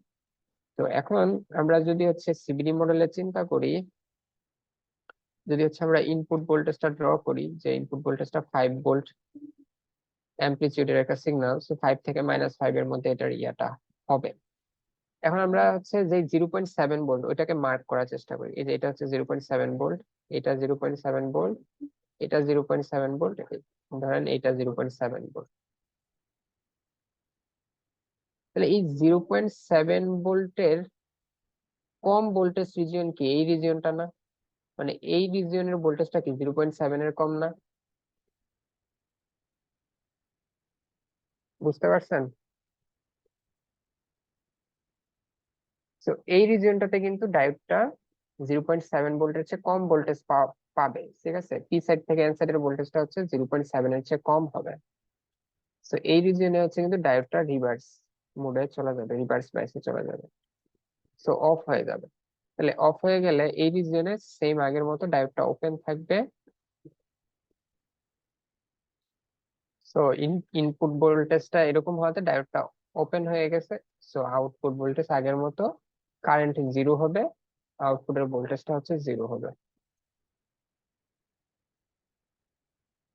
তো এখন আমরা যদি হচ্ছে সিবিডি মডেলে চিন্তা করি, যদি হচ্ছে আমরা ইনপুট ভোল্টেজটা ড্র করি, যে ইনপুট ভোল্টেজটা 5 ভোল্ট, অ্যামপ্লিটিউডের একটা সিগন্যাল, সো 5 থেকে -5 এর মধ্যে এটার ইয়াটা হবে। এখন আমরা হচ্ছে যে 0.7 ভোল্ট ওইটাকে মার্ক করার চেষ্টা করি, এই যে এটা হচ্ছে 0.7 ভোল্ট, এটা 0.7 ভোল্ট, এটা 0.7 ভোল্ট, ধরেন এটা 0.7 ভোল্ট। তাহলে এই 0.7 ভোল্টের কম ভোল্টেজ রিজিয়ন কি? এই রিজিয়নটা না? মানে এই রিজিয়নের ভোল্টেজটা কি 0.7 এর কম না? বুঝতে পারছেন? তো এই রিজিয়নটাতে কিন্তু ডায়োডটা 0.7 ভোল্টের চেয়ে কম ভোল্টেজ পাবে, ঠিক আছে। পি সাইড থেকে এন সাইডের ভোল্টেজটা হচ্ছে 0.7 এর চেয়ে কম হবে। তো এই রিজিয়নে হচ্ছে কিন্তু ডায়োডটা রিভার্স মোডে চলে যাবে, রিভার্স বাইসে চলে যাবে, সো অফ হয়ে যাবে। তাহলে অফ হয়ে গেলে এই রিজিয়নে সেম আগের মতো ডায়োডটা ওপেন থাকবে। সো ইনপুট ভোল্টেজটা এরকম হওয়াতে ডায়োডটা ওপেন হয়ে গেছে, সো আউটপুট ভোল্টেজ আগের মতো, কারেন্ট 0 হবে, আউটপুটের ভোল্টেজটা হচ্ছে 0 হবে,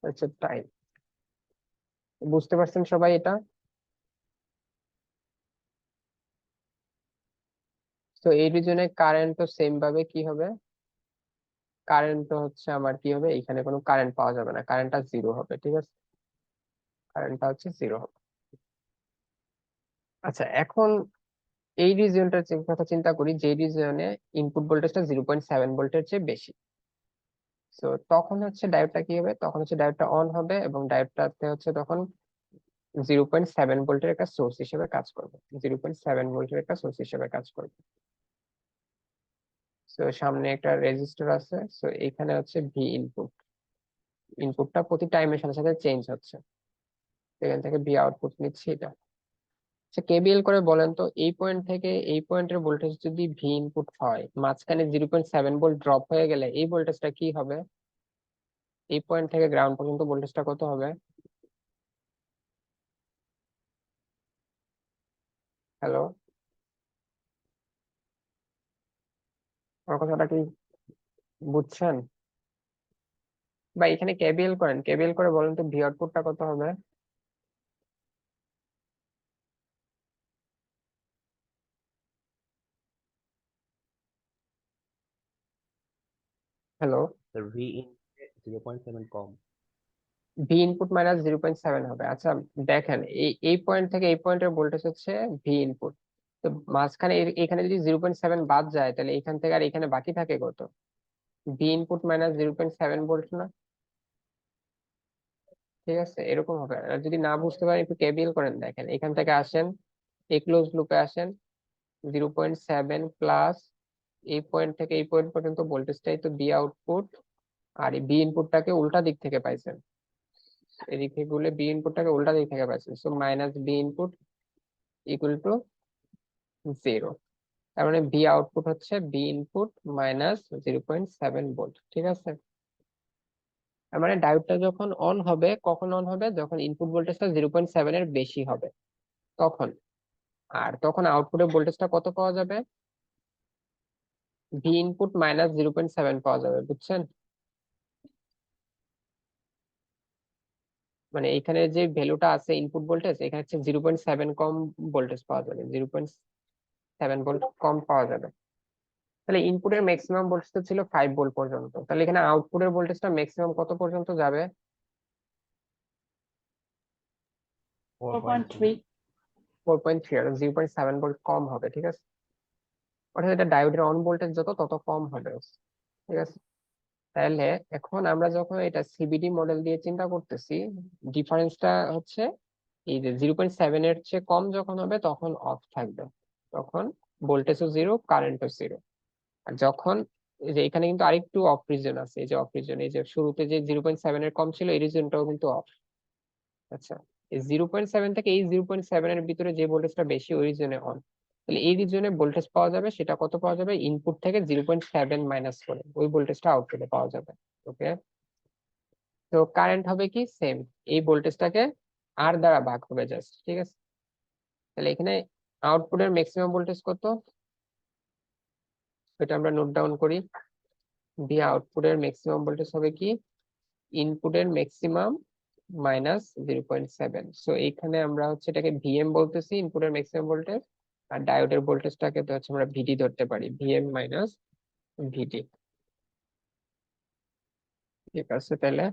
হচ্ছে তাই। বুঝতে পারছেন সবাই এটা? তো এই রিজনে কারেন্ট তো সেম ভাবে কি হবে, কারেন্ট তো হচ্ছে আমার কি হবে, এখানে কোনো কারেন্ট পাওয়া যাবে না, কারেন্টটা 0 হবে, ঠিক আছে, কারেন্টটা হচ্ছে 0 হবে। আচ্ছা এখন এই রিজিয়নটার কথা চিন্তা করি, যে রিজিয়নে ইনপুট ভোল্টেজটা 0.7 ভোল্টের চেয়ে বেশি। তো তখন হচ্ছে ডায়োডটা কি হবে, তখন হচ্ছে ডায়োডটা অন হবে এবং ডায়োডটাতে হচ্ছে তখন 0.7 ভোল্টের একটা সোর্স হিসেবে কাজ করবে, 0.7 ভোল্টের একটা সোর্স হিসেবে কাজ করবে। তো সামনে একটা রেজিস্টর আছে, তো এখানে হচ্ছে ভি ইনপুট, ইনপুটটা প্রতি টাইমের সাথে সাথে চেঞ্জ হচ্ছে, এখান থেকে ভি আউটপুট নিচ্ছি এটা। আচ্ছা কেবিএল করে বলেন তো, এই পয়েন্ট থেকে এই পয়েন্টের ভোল্টেজ যদি ভি ইনপুট হয়, মাঝখানে 0.7 ভোল্ট ড্রপ হয়ে গেলে এই ভোল্টেজটা কি হবে? এই পয়েন্ট থেকে গ্রাউন্ড পর্যন্ত ভোল্টেজটা কত হবে? হ্যালো, আমার কথাটা কি বুঝছেন? বা এখানে কেবিএল করেন, কেবিএল করে বলেন তো ভি আউটপুটটা কত হবে? Hello, sir V in 0.7 com. V input -0.7 হবে। আচ্ছা দেখেন, এই পয়েন্ট থেকে এই পয়েন্টের ভোল্টেজ হচ্ছে ভি ইনপুট, তো মাঝখানে এখানে যদি 0.7 বাদ যায়, তাহলে এখান থেকে আর এখানে বাকি থাকে কত? ভি ইনপুট -0.7 ভোল্ট না? ঠিক আছে, এরকম হবে। আর যদি না বুঝতে পারেন একটু কেবিএল করেন, দেখেন এখান থেকে আসেন, এই ক্লোজ লুপে আসেন, 0.7 প্লাস এই পয়েন্ট থেকে এই পয়েন্ট পর্যন্ত ভোল্টেজটাই তো বি আউটপুট, আর এই বি ইনপুটটাকে উল্টা দিক থেকে পাইছেন, এদিক থেকে বলে বি ইনপুটটাকে উল্টা দিক থেকে পাইছেন, so minus B input equal to 0। তার মানে বি আউটপুট হচ্ছে বি ইনপুট -0.7 ভোল্ট, ঠিক আছে। তার মানে ডায়োডটা যখন অন হবে, কখন অন হবে? যখন ইনপুট ভোল্টেজটা 0.7 এর বেশি হবে, তখন। আর তখন আউটপুটের ভোল্টেজটা কত পাওয়া যাবে? ভি ইনপুট -0.7 পাওয়া যাবে, বুঝছেন? মানে এখানে যে ভ্যালুটা আছে ইনপুট ভোল্টেজ, এখানে হচ্ছে 0.7 কম ভোল্টেজ পাওয়া যাবে, 0.7 ভোল্ট কম পাওয়া যাবে। তাহলে ইনপুটের ম্যাক্সিমাম ভোল্টেজ তো ছিল 5 ভোল্ট পর্যন্ত, তাহলে এখানে আউটপুটের ভোল্টেজটা ম্যাক্সিমাম কত পর্যন্ত যাবে? 4.3 4.3, আর 0.7 ভোল্ট কম হবে, ঠিক আছে। অর্থাৎ এটা ডায়োডের অন ভোল্টেজ যত তত কম হবে, ঠিক আছে। তাহলে এখন আমরা যখন এটা সিবিডি মডেল দিয়ে চিন্তা করতেছি, ডিফারেন্সটা হচ্ছে এই যে 0.7 এর চেয়ে কম যখন হবে তখন অফ থাকবে, তখন ভোল্টেজও জিরো, কারেন্টও জিরো। আর যখন এই যে এখানে কিন্তু আরেকটু অফ রিজন আছে, এই যে অফ রিজন, এই যে শুরুতে যে 0.7 এর কম ছিল এই রিজনটাও কিন্তু অফ। আচ্ছা, এই 0.7 থেকে এই 0.7 এর ভিতরে যে ভোল্টেজটা বেশি ওই রিজনে অন। তাহলে এই রিজনে ভোল্টেজ পাওয়া যাবে, সেটা কত পাওয়া যাবে, ইনপুট থেকে 0.7 মাইনাস করে ওই ভোল্টেজটা আউটপুটে পাওয়া যাবে। ওকে, তো কারেন্ট হবে কি সেম, এই ভোল্টেজটাকে আর দ্বারা ভাগ হবে জাস্ট, ঠিক আছে। তাহলে এখানে আউটপুটের ম্যাক্সিমাম ভোল্টেজ কত, এটা আমরা নোট ডাউন করি। ভি আউটপুটের ম্যাক্সিমাম ভোল্টেজ হবে কি, ইনপুটের ম্যাক্সিমাম মাইনাস 0.7। সো এইখানে আমরা হচ্ছে এটাকে ভিএম বলতেছি, ইনপুটের ম্যাক্সিমাম ভোল্টেজ। আর ডায়োডের ভোল্টেজটাকে তো হচ্ছে আমরা ভিডি ধরতে পারি, ভিএম মাইনাস ভিডি। ঠিক আছে, তাহলে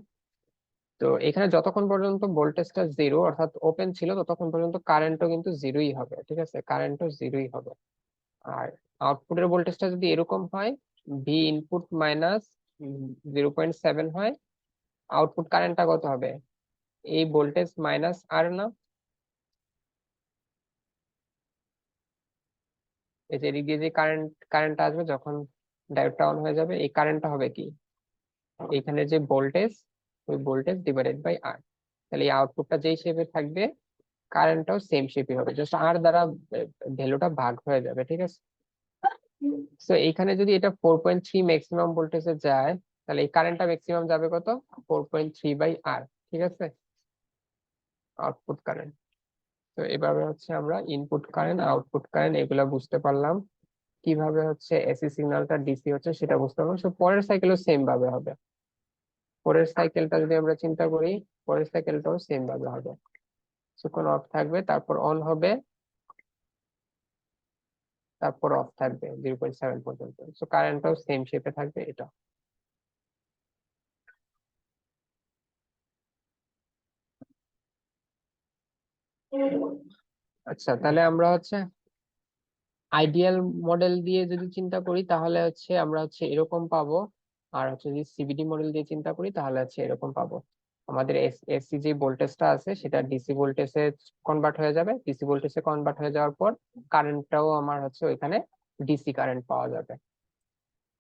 তো এখানে যতক্ষণ পর্যন্ত ভোল্টেজটা জিরো অর্থাৎ ওপেন ছিল ততক্ষণ পর্যন্ত কারেন্টও কিন্তু জিরোই হবে, ঠিক আছে, কারেন্টও জিরোই হবে। আর আউটপুটের ভোল্টেজটা যদি এরকম হয়, ভি ইনপুট মাইনাস 0.7 হয়, আউটপুট কারেন্টটা কত হবে, এই ভোল্টেজ মাইনাস আর না, এই যে এদিক দিয়ে যে কারেন্টটা আসবে যখন ডায়োডটা অন হয়ে যাবে, এই কারেন্টটা হবে কি, এখানে যে ভোল্টেজ ওই ভোল্টেজ ডিভাইডেড বাই আর। তাহলে এই আউটপুটটা যেই শেপে থাকবে কারেন্টটাও সেম শেপে হবে, জাস্ট আর দ্বারা ভ্যালুটা ভাগ হয়ে যাবে, ঠিক আছে। তো এইখানে যদি এটা 4.3 ম্যাক্সিমাম ভোল্টেজে যায়, তাহলে এই কারেন্টটা ম্যাক্সিমাম যাবে কত, 4.3 বাই আর, ঠিক আছে, আউটপুট কারেন্ট। তো এভাবে হচ্ছে আমরা ইনপুট কারেন্ট, আউটপুট কারেন্ট এগুলা বুঝতে পারলাম, কিভাবে হচ্ছে এসি সিগন্যালটা ডিসি হচ্ছে সেটা বুঝতে পারলাম। সো পরের সাইকেলও সেম ভাবে হবে, পরের সাইকেলটা যদি আমরা চিন্তা করি, পরের সাইকেলটাও সেম ভাবে হবে, কিছুক্ষণ অফ থাকবে তারপর অন হবে, তারপর অফ থাকবে 0.7 পর্যন্ত। সো কারেন্টটাও সেম শেপে থাকবে এটা। আচ্ছা, তাহলে আমরা হচ্ছে আইডিয়াল মডেল দিয়ে যদি চিন্তা করি তাহলে হচ্ছে আমরা হচ্ছে এরকম পাবো, আর হচ্ছে যদি সিবিডি মডেল দিয়ে চিন্তা করি তাহলে হচ্ছে এরকম পাবো। আমাদের এসি যে ভোল্টেজটা আছে সেটা ডিসি ভোল্টেজে কনভার্ট হয়ে যাবে, ডিসি ভোল্টেজে কনভার্ট হয়ে যাওয়ার পর কারেন্টটাও আমার হচ্ছে ওইখানে ডিসি কারেন্ট পাওয়া যাবে।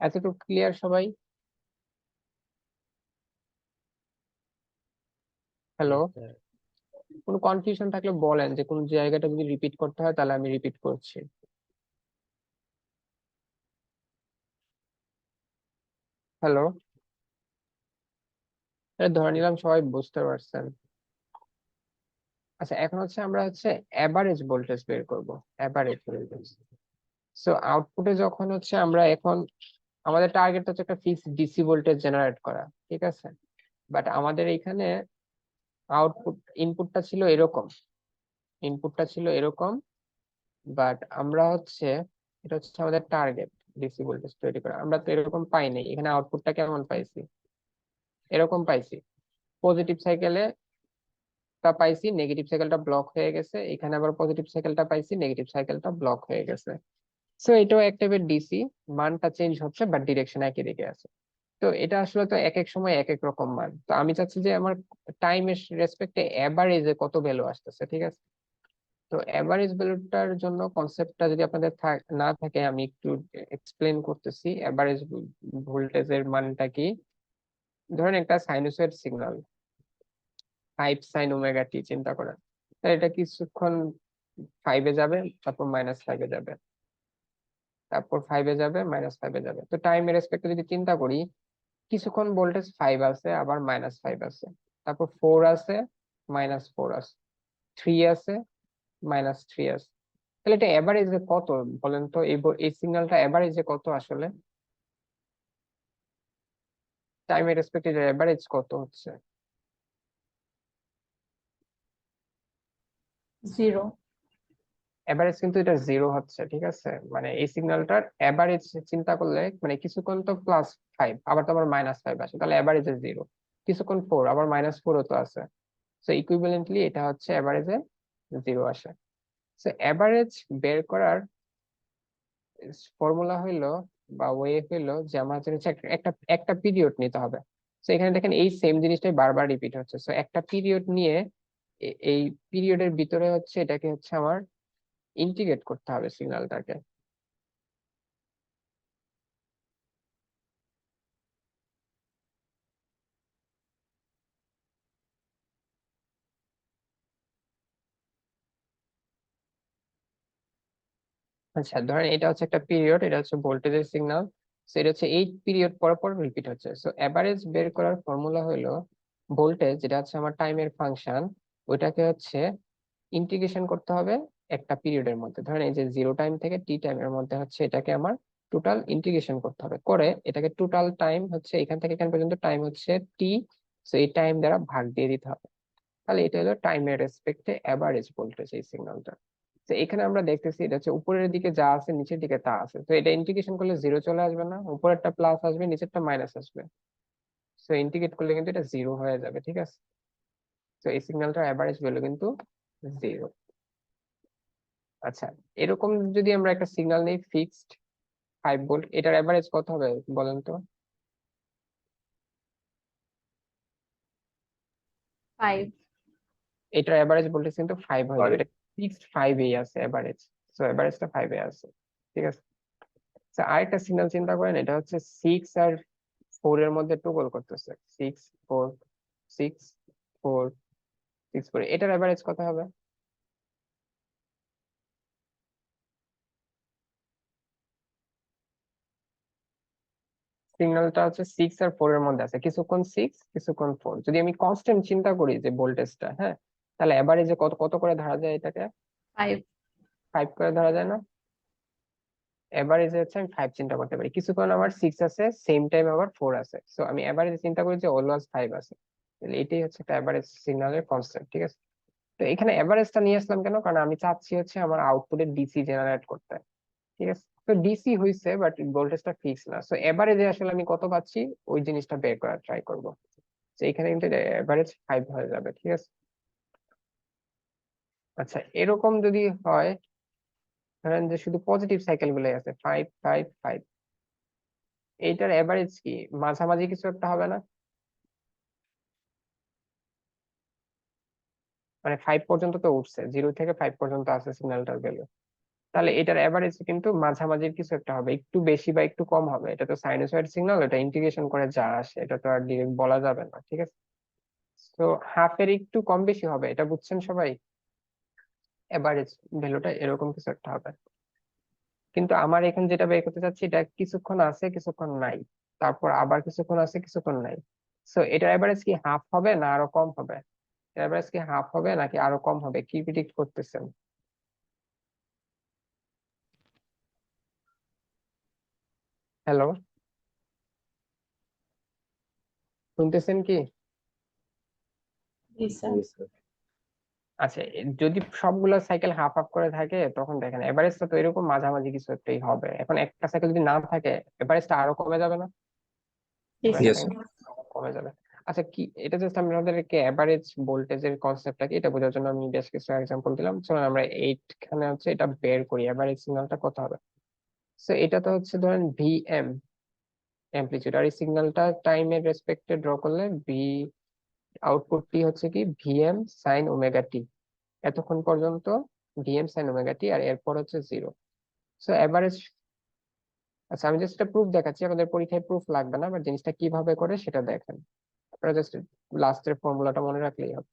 এতটুকু ক্লিয়ার সবাই? Hello, Yes, sir. কোনো কনফিউশন থাকলে বলেন, যে কোন জায়গাটা যদি রিপিট করতে হয় তাহলে আমি রিপিট করছি। হ্যালো, ধরে নিলাম সবাই বুঝতে পারছেন। আচ্ছা, এখন হচ্ছে আমরা হচ্ছে এভারেজ ভোল্টেজ বের করব, এভারেজ ভোল্টেজ। সো আউটপুটে যখন হচ্ছে আমরা এখন আমাদের টার্গেট হচ্ছে একটা ফিক্সড ডিসি ভোল্টেজ জেনারেট করা, ঠিক আছে। বাট আমাদের এখানে আউটপুট ইনপুটটা ছিল এরকম, ইনপুটটা ছিল এরকম, বাট আমরা হচ্ছে এটা হচ্ছে আমাদের টার্গেট ডিসি ভোল্টেজ তৈরি করা, আমরা তো এরকম পাই নাই, এখানে আউটপুটটা কেমন পাইছি, এরকম পাইছি। পজিটিভ সাইকেলে টা পাইছি, নেগেটিভ সাইকেলটা ব্লক হয়ে গেছে, এখানে আবার পজিটিভ সাইকেলটা পাইছি, নেগেটিভ সাইকেলটা ব্লক হয়ে গেছে। সো এটাও এক টাইপের ডিসি, মানটা চেঞ্জ হচ্ছে বাট ডিরেকশন একই দিকে আছে। তো এটা আসলে তো এক এক সময় এক এক রকম মান, তো আমি চাচ্ছি যে আমার টাইমের রেসপেক্টে এভারেজে কত ভ্যালু আসতেছে, ঠিক আছে। তো এভারেজ ভ্যালুটার জন্য কনসেপ্টটা যদি আপনাদের না থাকে আমি একটু এক্সপ্লেন করতেছি। এভারেজ ভোল্টেজের মানটা কি, ধরেন একটা সাইনুসয়েড সিগন্যাল 5 sin ω t চিন্তা করেন, তাহলে এটা কিছুক্ষণ 5-এ যাবে, তারপর -5-এ যাবে, তারপর 5-এ যাবে, -5-এ যাবে। তো টাইমের রেসপেক্টে যদি চিন্তা করি, কিছুক্ষণ ভোল্টেজ 5 আছে, আবার -5 আছে, তারপর 4 আছে, -4 আছে, 3 আছে, -3 আছে। তাহলে এটা এভারেজে কত বলেন তো, এই সিগন্যালটা এভারেজে কত আসলে, টাইমের রেসপেক্টে এভারেজ কত হচ্ছে? জিরো। এভারেজ কিন্তু এটা জিরো হচ্ছে, ঠিক আছে, মানে এই সিগন্যালটার এভারেজ চিন্তা করলে মানে কিছুক্ষণ তো +5 আবার তো আবার -5 আসে, তাহলে এভারেজে জিরো, কিছুক্ষণ 4 আবার -4ও তো আছে। সো ইকুইভ্যালেন্টলি এটা হচ্ছে এভারেজে জিরো আসে। সো এভারেজ বের করার ফর্মুলা হইলো বা ওয়ে হলো যে আমার হচ্ছে একটা একটা পিরিয়ড নিতে হবে। তো এখানে দেখেন এই সেম জিনিসটাই বারবার রিপিট হচ্ছে, তো একটা পিরিয়ড নিয়ে এই পিরিয়ডের ভিতরে হচ্ছে এটাকে হচ্ছে আমার ইন্টিগ্রেট করতে হবে সিগন্যালটাকে। আচ্ছা ধরেন এটা হচ্ছে একটা পিরিয়ড, এটা হচ্ছে ভোল্টেজের সিগন্যাল। সো এটা হচ্ছে 8 পিরিয়ড পর পর রিপিট হচ্ছে। সো এভারেজ বের করার ফর্মুলা হলো ভোল্টেজ, যেটা হচ্ছে আমার টাইমের ফাংশন, ওইটাকে হচ্ছে ইন্টিগ্রেশন করতে হবে একটা পিরিয়ডের মধ্যে। ধরেন এই যে 0 টাইম থেকে t টাইমের মধ্যে হচ্ছে এটাকে আমার টোটাল ইন্টিগ্রেশন করতে হবে, করে এটাকে টোটাল টাইম হচ্ছে এখান থেকে এখান পর্যন্ত টাইম হচ্ছে t, সো এই টাইম দ্বারা ভাগ দিয়ে দিতে হবে। তাহলে এটা হলো টাইমের রেসপেক্টে এভারেজ ভোল্টেজ এই সিগন্যালটা। তো এখানে আমরা দেখতেছি এটা হচ্ছে উপরের দিকে যা আছে নিচের দিকে তা আছে, তো এটা ইন্টিগ্রেশন করলে 0 চলে আসবে না, উপরেরটা প্লাস আসবে নিচেরটা মাইনাস আসবে। তো ইন্টিগ্রেট করলে কিন্তু এটা 0 হয়ে যাবে, ঠিক আছে। তো এই সিগন্যালটার এভারেজ ভ্যালু কিন্তু 0। আচ্ছা, এরকম যদি আমরা একটা সিগন্যাল নেই ফিক্সড 5 ভোল্ট, এটার এভারেজ কত হবে বলেন তো? 5। এটার এভারেজ ভোল্টেজ কিন্তু 5 হয়ে যাবে, এটা ফিক্সড 5 আছে এভারেজ। সো এভারেজটা 5 আছে, ঠিক আছে। আচ্ছা, আরেকটা সিগন্যাল চিন্তা করেন, এটা হচ্ছে 6 আর 4 এর মধ্যে টগল করতেছে, 6 4 6 4 6 4, এটার এভারেজ কত হবে? সিগন্যালটা হচ্ছে 6 আর 4 এর মধ্যে আছে, কিছুক্ষণ 6 কিছুক্ষণ 4। যদি আমি কনস্ট্যান্ট চিন্তা করি যে ভোল্টেজটা, হ্যাঁ, তাহলে এভারেজে কত কত করে ধরা যায় এটাকে? 5। 5 করে ধরা যায় না? এভারেজে হচ্ছে আমি 5 চিন্তা করতে পারি, কিছুক্ষণ আমার 6 আছে, সেম টাইম আবার 4 আছে, সো আমি এভারেজে চিন্তা করি যে অলওয়েজ 5 আছে। তাহলে এটাই হচ্ছে একটা এভারেজ সিগন্যালের কনসেপ্ট, ঠিক আছে। তো এখানে এভারেজটা নিয়ে আসলাম কেন, কারণ আমি চাচ্ছি হচ্ছে আমার আউটপুটে ডিসি জেনারেট করতে, ঠিক আছে। তো ডিসি হইছে বাট ভোল্টেজটা ফিক্স না, সো এভারেজে আসলে আমি কত পাচ্ছি ওই জিনিসটা বের করার ট্রাই করব। তো এখানে কিন্তু এভারেজ 5 হয়ে যাবে, ঠিক আছে। আচ্ছা, এরকম যদি হয়, ধরেন যে শুধু পজিটিভ সাইকেল গুলোই আছে 5 5 5, এইটার এভারেজ কি মাঝামাঝি কিছু একটা হবে না? মানে 5 পর্যন্ত তো উঠছে, 0 থেকে 5 পর্যন্ত আছে সিগন্যালটার ভ্যালু, তাহলে এটার এভারেজ কিন্তু মাঝামাঝি কিছু একটা হবে, একটু বেশি বা একটু কম হবে। এটা তো সাইনোসয়েড সিগন্যাল, এটা ইন্টিগ্রেশন করে যা আসে এটা তো আর ডিরেক্ট বলা যাবে না, ঠিক আছে। তো হাফের একটু কম বেশি হবে, এটা বুঝছেন সবাই? এভারেজ ভ্যালুটা এরকম কিছু একটা হবে। কিন্তু আমার এখানে যেটা বের করতে চাচ্ছি, এটা কিছুক্ষণ আছে কিছুক্ষণ নাই, তারপর আবার কিছুক্ষণ আছে কিছুক্ষণ নাই। সো এটার এভারেজ কি হাফ হবে না আরো কম হবে? এভারেজ কি হাফ হবে নাকি আরো কম হবে, কি প্রিডিক্ট করতেছেন? হ্যালো, শুনতেছেন কি? জি স্যার। Yes, sir. আচ্ছা, যদি সবগুলো সাইকেল হাফ হাফ করে থাকে তখন দেখেন এভারেজটা তো এরকম মাঝামাঝি কিছু একটাই হবে। এখন একটা সাইকেল যদি না থাকে এভারেজটা আরো কমে যাবে না? জি এভারেজটা Yes, স্যার। sir. কমে যাবে। আচ্ছা, কি এটা জাস্ট আমি আপনাদেরকে এভারেজ ভোল্টেজের কনসেপ্টটা কি এটা বোঝার জন্য আমি বেশ কিছু এক্সাম্পল দিলাম। চলুন আমরা এইখানে হচ্ছে এটা বের করি, এভারেজ সিগন্যালটা কত হবে। সো এটা তো হচ্ছে ধরেন ভিএম অ্যামপ্লিটিউড, আর এই সিগন্যালটা টাইমের রেসপেক্টে ড্র করলে আউটপুটটি হচ্ছে কি ভিএম সাইন ওমেগা টি, এতক্ষণ পর্যন্ত ভিএম সাইন ওমেগা টি, আর এরপর হচ্ছে 0। সো এভারেজ, আচ্ছা আমি জাস্ট একটা প্রুফ দেখাচ্ছি, আমাদের পরীক্ষায় প্রুফ লাগবে না, বাট জিনিসটা কিভাবে করে সেটা দেখেন। আপনারা জাস্ট লাস্টের ফর্মুলাটা মনে রাখলেই হবে।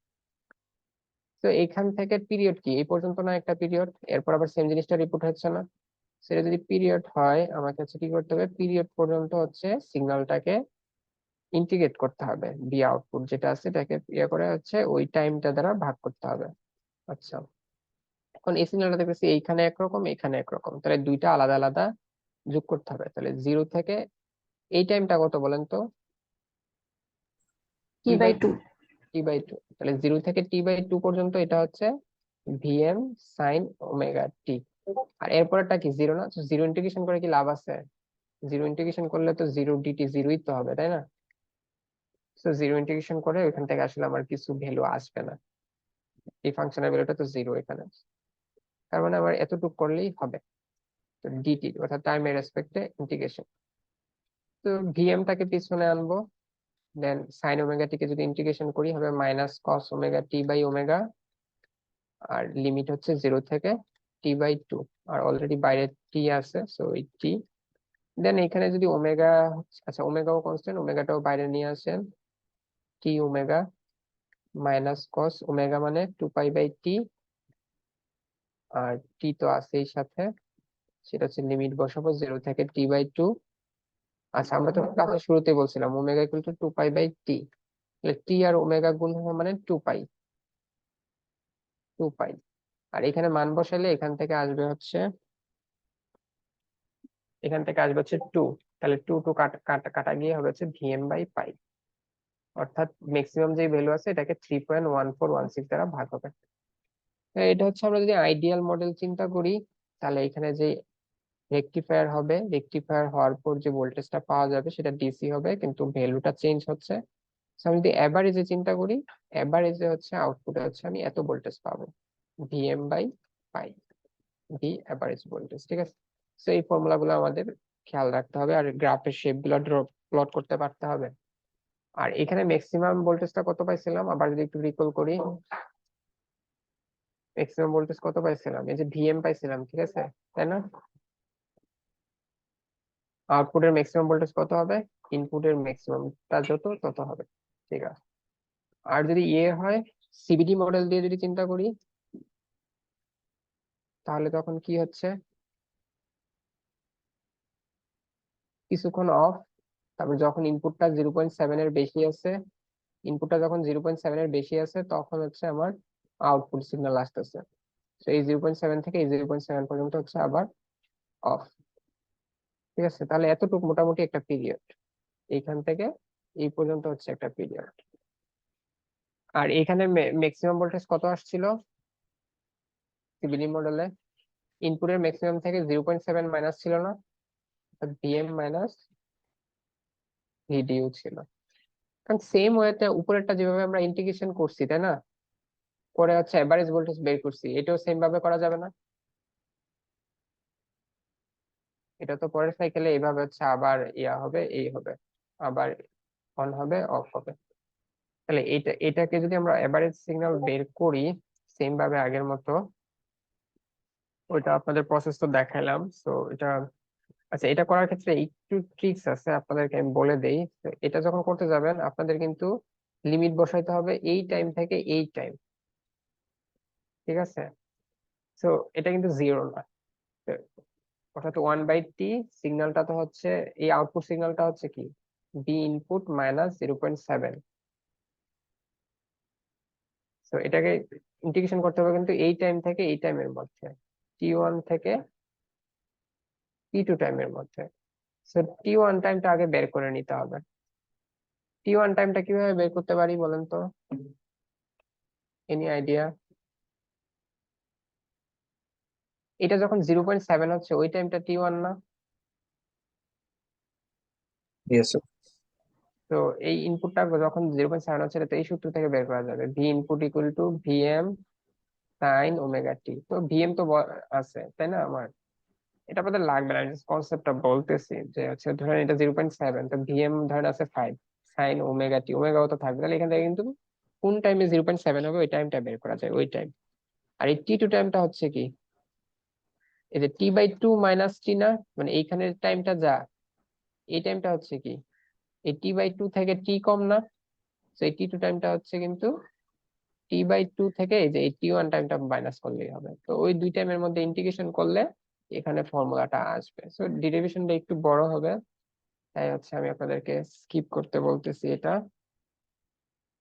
তো এইখান থেকে পিরিয়ড কি এই পর্যন্ত না একটা পিরিয়ড, এরপর আবার সেম জিনিসটা রিপিট হচ্ছে না? সেটা যদি পিরিয়ড হয় আমাকে হচ্ছে কি করতে হবে, পিরিয়ড পর্যন্ত হচ্ছে সিগন্যালটাকে ইন্টিগ্রেট করতে হবে, বি আউটপুট যেটা আছে এটাকে ইয়ে করে হচ্ছে ওই টাইমটা দ্বারা ভাগ করতে হবে। আচ্ছা, এখন এই সিগন্যালটা দেখতেছি এইখানে একরকম এখানে একরকম, তাহলে দুইটা আলাদা আলাদা যোগ করতে হবে। তাহলে 0 থেকে এই টাইমটা কত বলেন তো? টি বাই 2। টি বাই 2, তাহলে 0 থেকে টি বাই 2 পর্যন্ত এটা হচ্ছে ভিএম সাইন ওমেগা টি। আর এরপরটা কি 0 না? তো 0 ইন্টিগ্রেশন করে কি লাভ আছে? 0 ইন্টিগ্রেশন করলে তো 0 ডিটি 0ই তো হবে, তাই না? তো 0 ইন্টিগ্রেশন করে ওইখান থেকে আসলে আমার কিছু ভ্যালু আসবে না, এই ফাংশনের ভ্যালুটা তো 0 এখানে, তার মানে আমার এতটুকু করলেই হবে। তো ডিটি অর্থাৎ টাইমের রেসপেক্টে ইন্টিগ্রেশন। তো ভিএমটাকে পিছনে আনবো, দেন সাইন ওমেগা টিকে যদি ইন্টিগ্রেশন করি হবে minus cos omega t by omega, আর লিমিট হচ্ছে 0 থেকে t/2, আর অলরেডি বাইরে টি আছে, সো এই টি। দেন এখানে যদি ওমেগা, আচ্ছা ওমেগাও কনস্ট্যান্ট, ওমেগাটাও বাইরে নিয়ে আসেন, টি ওমেগা মাইনাস কস ওমেগা মানে 2π/t, আর টি তো আছেই সাথে, সেটা হচ্ছে লিমিট বসাবো 0 থেকে t/2। আচ্ছা আমরা তো ক্লাসের শুরুতেই বলছিলাম ওমেগা ইকুয়াল টু 2π/t, তাহলে টি আর ওমেগা গুণ হবে মানে 2π। আর এখানে মান বসালে এখান থেকে আসবে হচ্ছে 2, তাহলে 2 কাটা গিয়ে হবে হচ্ছে vm/π, অর্থাৎ ম্যাক্সিমাম যে ভ্যালু আছে এটাকে 3.1416 দ্বারা ভাগ হবে। তো এটা হচ্ছে আমরা যদি আইডিয়াল মডেল চিন্তা করি, তাহলে এখানে যে রেকটিফায়ার হবে, রেকটিফায়ার হওয়ার পর যে ভোল্টেজটা পাওয়া যাবে সেটা ডিসি হবে, কিন্তু ভ্যালুটা চেঞ্জ হচ্ছে। So আমি যদি অ্যাভারেজে চিন্তা করি, অ্যাভারেজে হচ্ছে আউটপুটে হচ্ছে আমি এত ভোল্টেজ পাবো, vm/π, ভি অ্যাভারেজ ভোল্টেজ, ঠিক আছে। তো এই ফর্মুলা গুলো আমাদের খেয়াল রাখতে হবে, আর গ্রাফের শেপ গুলো প্লট করতে পারতে হবে। আর এখানে ম্যাক্সিমাম ভোল্টেজটা কত পাইছিলাম, আবার যদি একটু রিকল করি, ম্যাক্সিমাম ভোল্টেজ কত পাইছিলাম, এই যে ভিএম পাইছিলাম, ঠিক আছে, তাই না? আউটপুটের ম্যাক্সিমাম ভোল্টেজ কত হবে, ইনপুটের ম্যাক্সিমামটা যত তত হবে, ঠিক আছে। আর যদি ইয়ে হয়, সিবিডি মডেল দিয়ে যদি চিন্তা করি, তাহলে তখন কি হচ্ছে, কিছুক্ষণ অফ, তারপর যখন ইনপুটটা 0.7 এর বেশি আছে, ইনপুটটা যখন 0.7 এর বেশি আছে তখন হচ্ছে আমার আউটপুট সিগন্যাল আসতেছে। তো এই 0.7 থেকে এই 0.7 পর্যন্ত হচ্ছে আবার অফ, ঠিক আছে। তাহলে এতটুকু মোটামুটি একটা পিরিয়ড, এইখান থেকে এই পর্যন্ত হচ্ছে একটা পিরিয়ড। আর এখানে ম্যাক্সিমাম ভোল্টেজ কত আসছিল সিবিডি মডেলে, ইনপুটের ম্যাক্সিমাম থেকে 0.7 মাইনাস ছিল না, ভিএম মাইনাস ভিডিউ ছিল। কারণ সেম ওয়েতে উপরেরটা যেভাবে আমরা ইন্টিগ্রেশন করছি তাই না, করে হচ্ছে এভারেজ ভোল্টেজ বের করছি, এটাও সেম ভাবে করা যাবে না? এটা তো পরের সাইকেলে এইভাবে হচ্ছে আবার ইয়া হবে, এই হবে, আবার অন হবে অফ হবে। তাহলে এটাকে যদি আমরা এভারেজ সিগন্যাল বের করি সেম ভাবে আগের মতো, ওইটা আপনাদের প্রসেস তো দেখাইলাম, তো এটা, আচ্ছা এটা করার ক্ষেত্রে একটু ট্রিক্স আছে আপনাদেরকে আমি বলে দেই। তো এটা যখন করতে যাবেন আপনাদের কিন্তু লিমিট বসাইতে হবে এই টাইম থেকে এই টাইম, ঠিক আছে। তো এটা কিন্তু জিরো না, তো অর্থাৎ 1/t সিগন্যালটা তো হচ্ছে, এই আউটপুট সিগন্যালটা হচ্ছে কি, বি ইনপুট মাইনাস 0.7। তো এটাকে ইন্টিগ্রেশন করতে হবে কিন্তু এই টাইম থেকে এই টাইমের মধ্যে, t1 থেকে t2 টাইমের মধ্যে। তো t1 টাইমটা আগে বের করে নিতে হবে। t1 টাইমটা কিভাবে বের করতে পারি বলেন তো, এনি আইডিয়া? এটা যখন 0.7 হচ্ছে ওই টাইমটা t1 না? Yes, sir. তো এই ইনপুটটা যখন 0.7 হচ্ছে, তো এই সূত্র থেকে বের করা যাবে, V input equal to VM sine omega T. তো ভিএম তো আছে তাই না আমার, এটা আপনাদের লাগবে না, কনসেপ্টটা বলতেছি যে হচ্ছে ধরেন এটা 0.7, তো ভিএম ধরেন আছে 5 সাইন ওমেগা টি, ওমেগাও তো থাকবে, তাহলে এখান থেকে কিন্তু কোন টাইমে 0.7 হবে ওই টাইমটা বের করা যায়, ওই টাইম। আর এই টি টু টাইমটা হচ্ছে কি, এই যে t/2 মাইনাস টি না, মানে এইখানে টাইমটা যা, এই টাইমটা হচ্ছে কি, এই t/2 থেকে টি কম না, তো এই টি টু টাইমটা হচ্ছে কিন্তু t/2 থেকে এই যে এই t1 টাইমটা মাইনাস করলেই হবে। তো ওই দুই টাইমের মধ্যে ইন্টিগ্রেশন করলে এখানে ফর্মুলাটা আসবে। সো ডেরিভেশনটা একটু বড় হবে, তাই হচ্ছে আমি আপনাদেরকে স্কিপ করতে বলতেছি এটা।